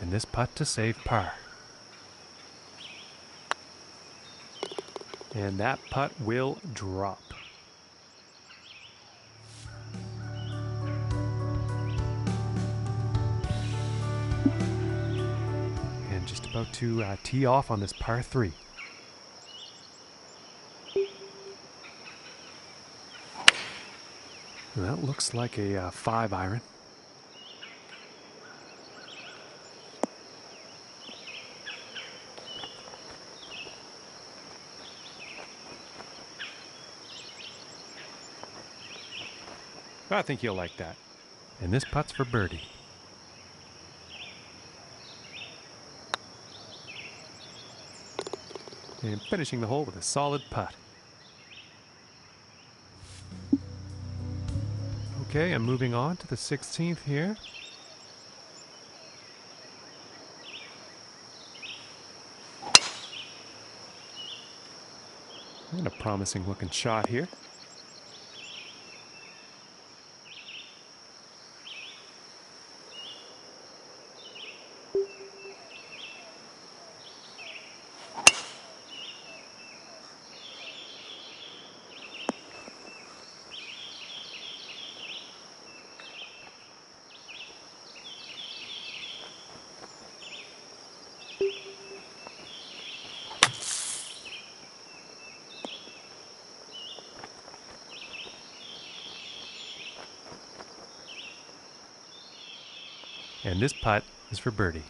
And this putt to save par. And that putt will drop. And just about to tee off on this par 3. And that looks like a 5 iron. I think you'll like that. And this putt's for birdie. And finishing the hole with a solid putt. Okay, I'm moving on to the 16th here. And a promising looking shot here. And this putt is for birdie.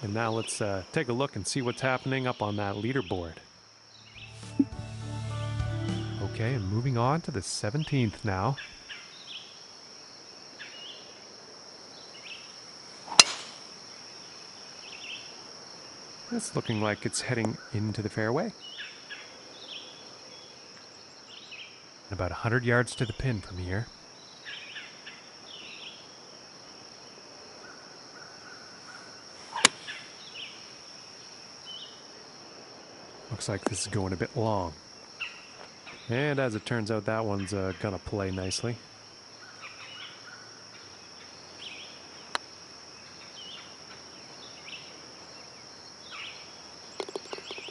And now let's take a look and see what's happening up on that leaderboard. Okay, and moving on to the 17th now. It's looking like it's heading into the fairway. About 100 yards to the pin from here. Looks like this is going a bit long. And as it turns out, that one's gonna play nicely.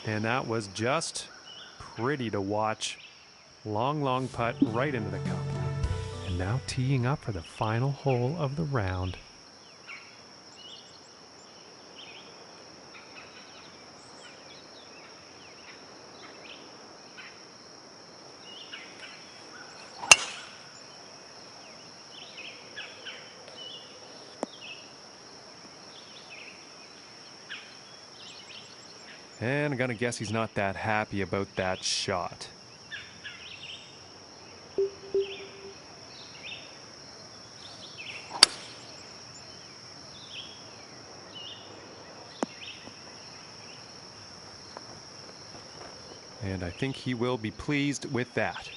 And that was just pretty to watch. Long, long putt right into the cup. And now teeing up for the final hole of the round. And I'm gonna guess he's not that happy about that shot. And I think he will be pleased with that.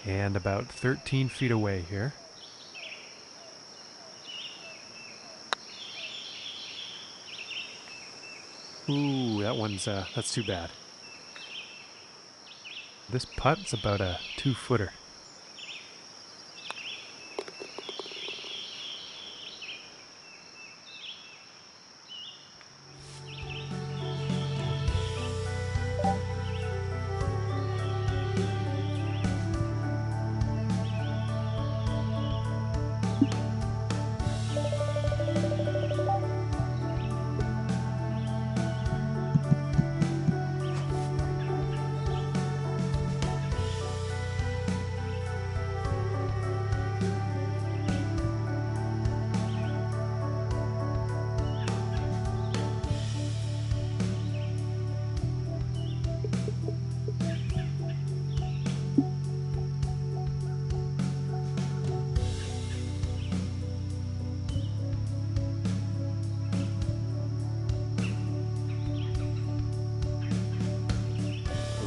And about 13 feet away here. Ooh, that's too bad. This putt's about a 2-footer.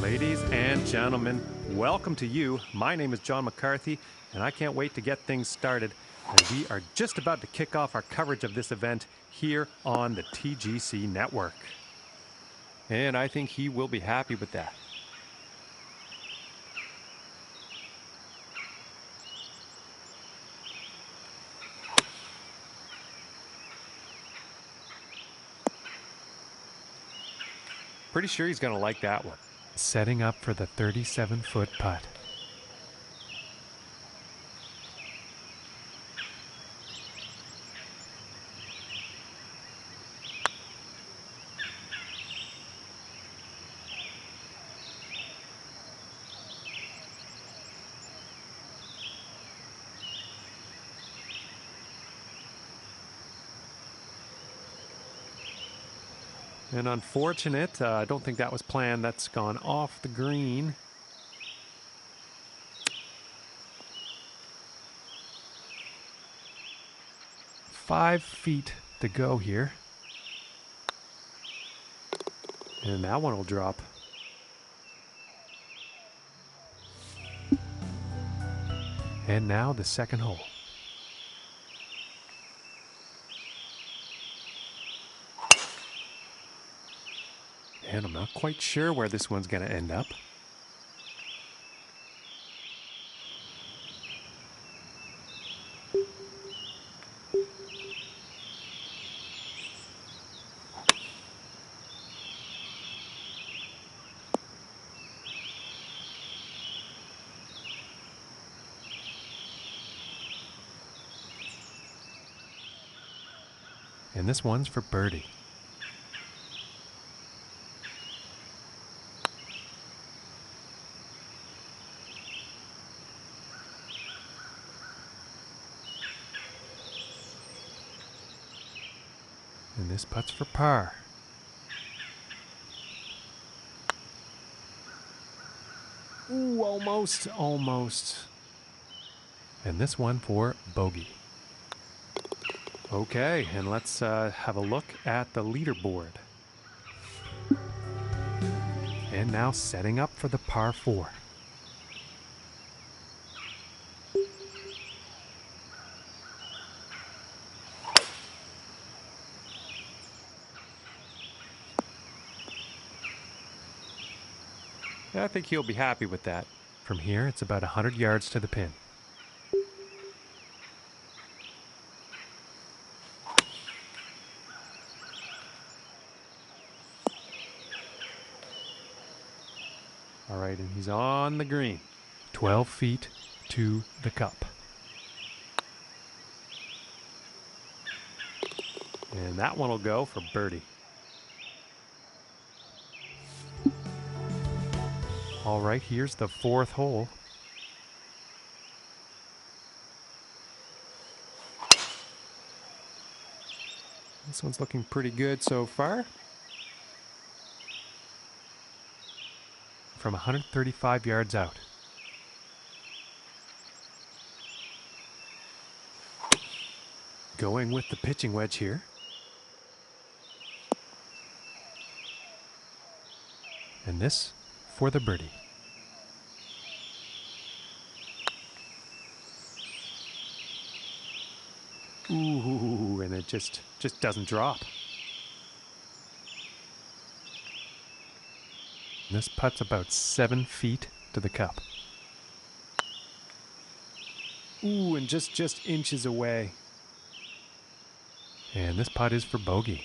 Ladies and gentlemen, welcome to you. My name is John McCarthy, and I can't wait to get things started. And we are just about to kick off our coverage of this event here on the TGC network. And I think he will be happy with that. Pretty sure he's going to like that one. Setting up for the 37-foot putt. And unfortunate, I don't think that was planned. That's gone off the green. Five feet to go here. And that one will drop. And now the second hole. And I'm not quite sure where this one's going to end up. And this one's for birdie. And this putt's for par. Ooh, almost. And this one for bogey. Okay, and let's have a look at the leaderboard. And now setting up for the par 4. I think he'll be happy with that. From here, it's about 100 yards to the pin. All right, and he's on the green. 12 feet to the cup. And that one will go for birdie. All right, here's the fourth hole. This one's looking pretty good so far. From 135 yards out. Going with the pitching wedge here. And this for the birdie. Ooh, and it just doesn't drop. This putt's about 7 feet to the cup. Ooh, and just inches away. And this putt is for bogey.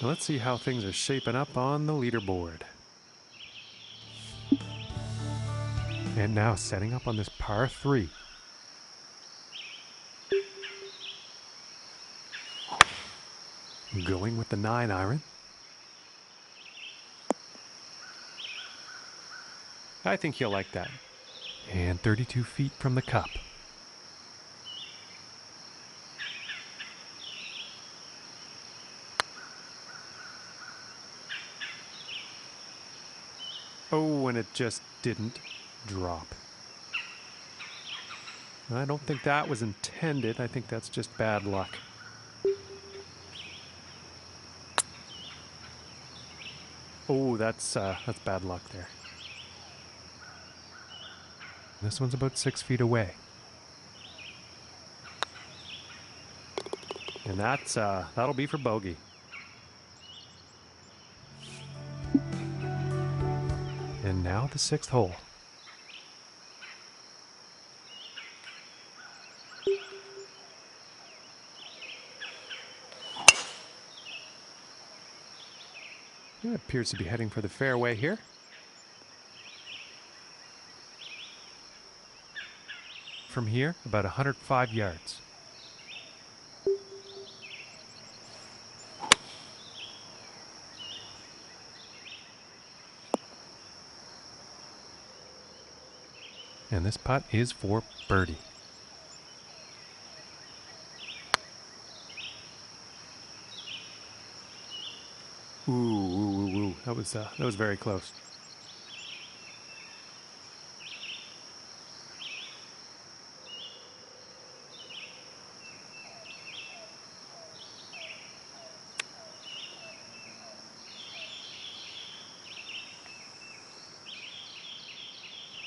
Now let's see how things are shaping up on the leaderboard. And now setting up on this par 3. Going with the 9-iron. I think he'll like that. And 32 feet from the cup. Oh, and it just didn't drop. I don't think that was intended. I think that's just bad luck. Oh, that's bad luck there. This one's about 6 feet away. And that'll be for bogey. And now the 6th hole. It appears to be heading for the fairway here. From here, about 105 yards. And this putt is for birdie. Ooh. That was very close.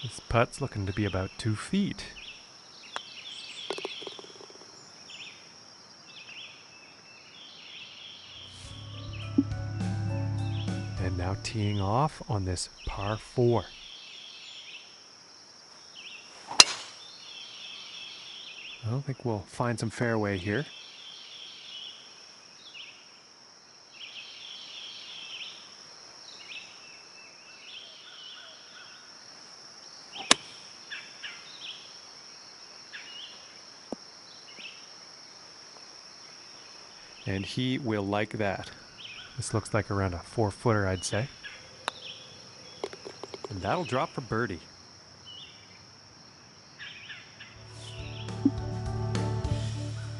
This putt's looking to be about 2 feet. And now teeing off on this par 4. I don't think we'll find some fairway here. And he will like that. This looks like around a 4-footer, I'd say. And that'll drop for birdie.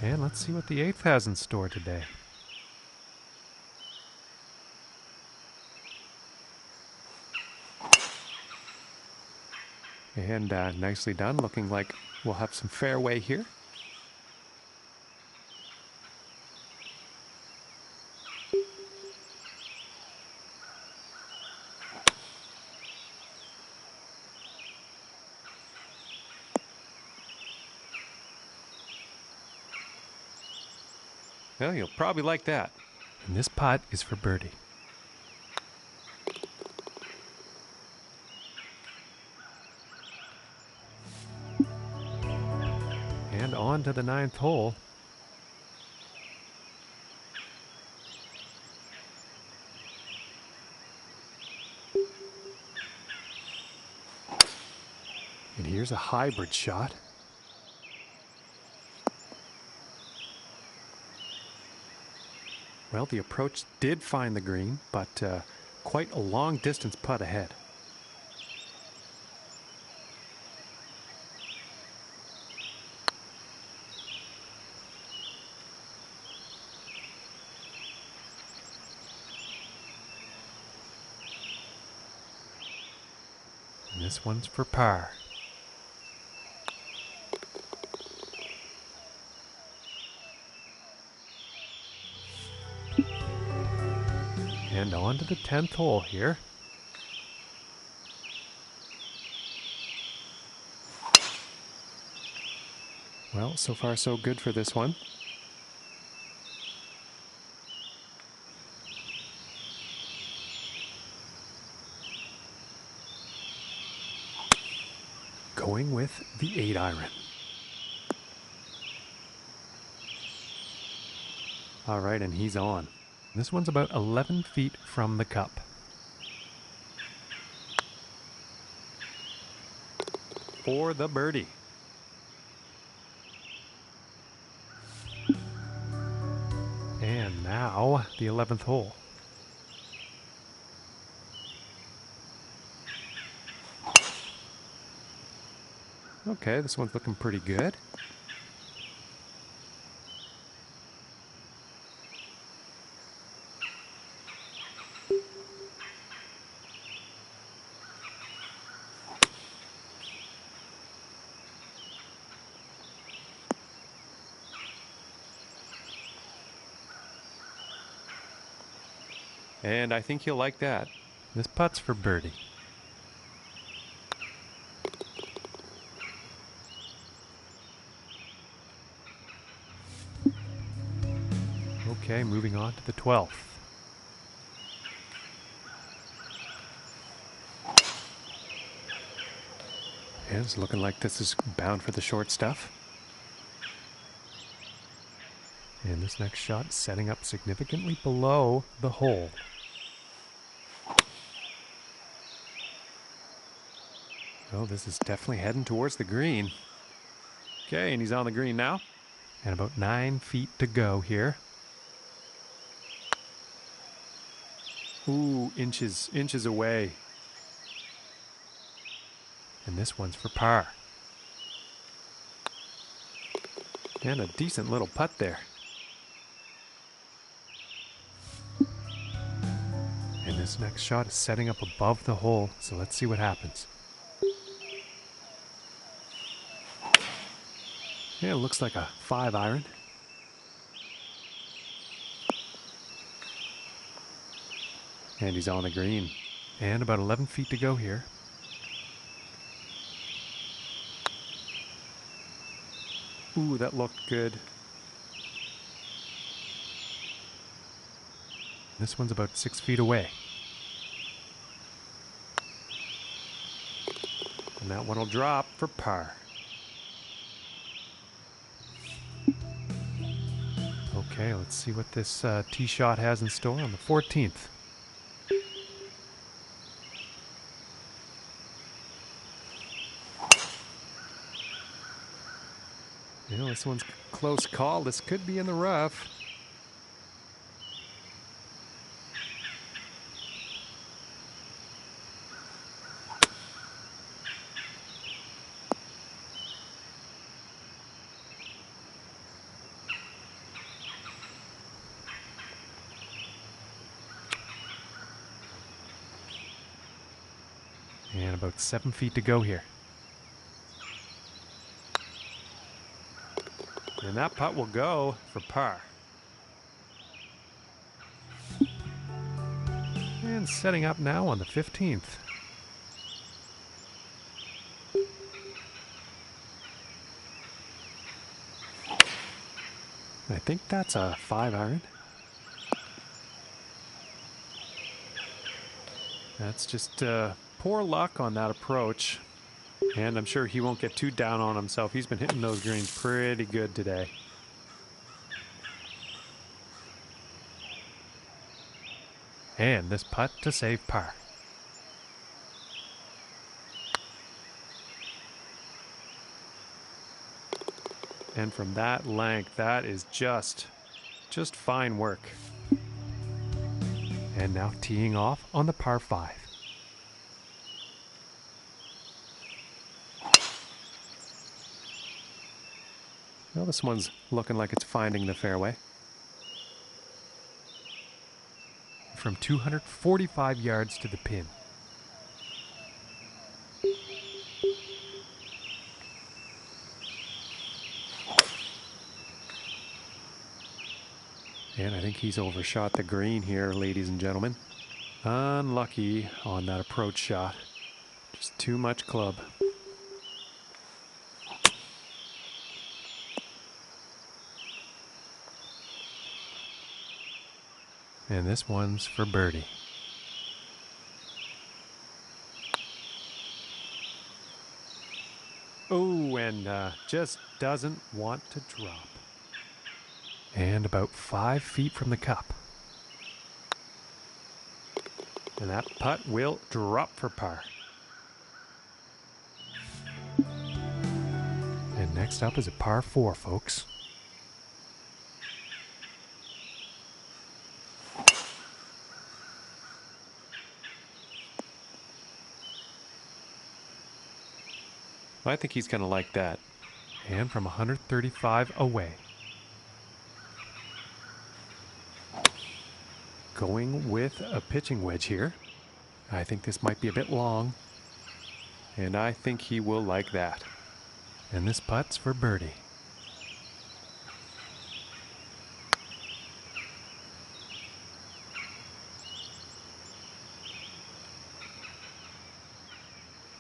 And let's see what the 8th has in store today. And nicely done, looking like we'll have some fairway here. Well, you'll probably like that. And this putt is for birdie. to the 9th hole. And here's a hybrid shot. Well, the approach did find the green, but quite a long distance putt ahead. And this one's for par. And on to the 10th hole here. Well, so far so good for this one. Going with the 8-iron. All right, and he's on. This one's about 11 feet from the cup. For the birdie. And now the 11th hole. Okay, this one's looking pretty good. And I think he'll like that. This putt's for birdie. Okay, moving on to the 12th. And it's looking like this is bound for the short stuff. And this next shot setting up significantly below the hole. Oh, this is definitely heading towards the green. Okay, and he's on the green now. And about 9 feet to go here. Ooh, inches away. And this one's for par. And a decent little putt there. And this next shot is setting up above the hole, so let's see what happens. Yeah, it looks like a 5-iron. And he's on the green. And about 11 feet to go here. Ooh, that looked good. This one's about 6 feet away. And that one will drop for par. Okay, let's see what this tee shot has in store on the 14th. You know, this one's a close call. This could be in the rough. And about 7 feet to go here. And that putt will go for par. And setting up now on the 15th. I think that's a 5-iron. That's just poor luck on that approach. And I'm sure he won't get too down on himself. He's been hitting those greens pretty good today. And this putt to save par. And from that length, that is just fine work. And now teeing off on the par 5. Well, this one's looking like it's finding the fairway. From 245 yards to the pin. And I think he's overshot the green here, ladies and gentlemen. Unlucky on that approach shot. Just too much club. And this one's for birdie. Oh, and just doesn't want to drop. And about 5 feet from the cup. And that putt will drop for par. And next up is a par 4, folks. I think he's going to like that. And from 135 away. Going with a pitching wedge here. I think this might be a bit long. And I think he will like that. And this putt's for birdie.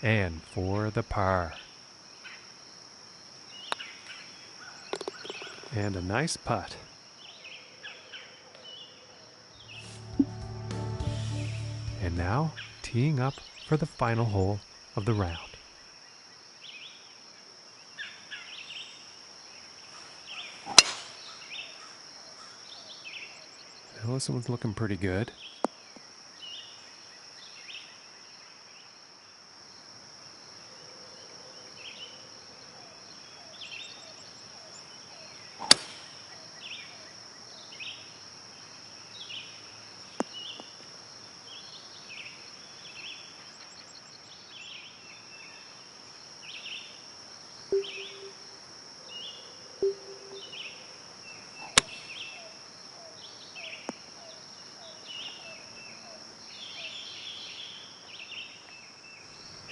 And for the par. And a nice putt. And now, teeing up for the final hole of the round. Well, this one's looking pretty good.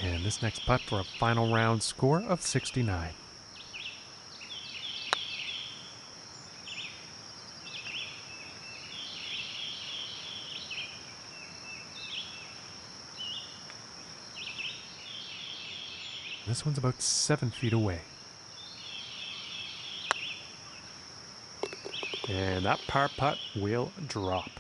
And this next putt for a final round score of 69. This one's about 7 feet away. And that par putt will drop.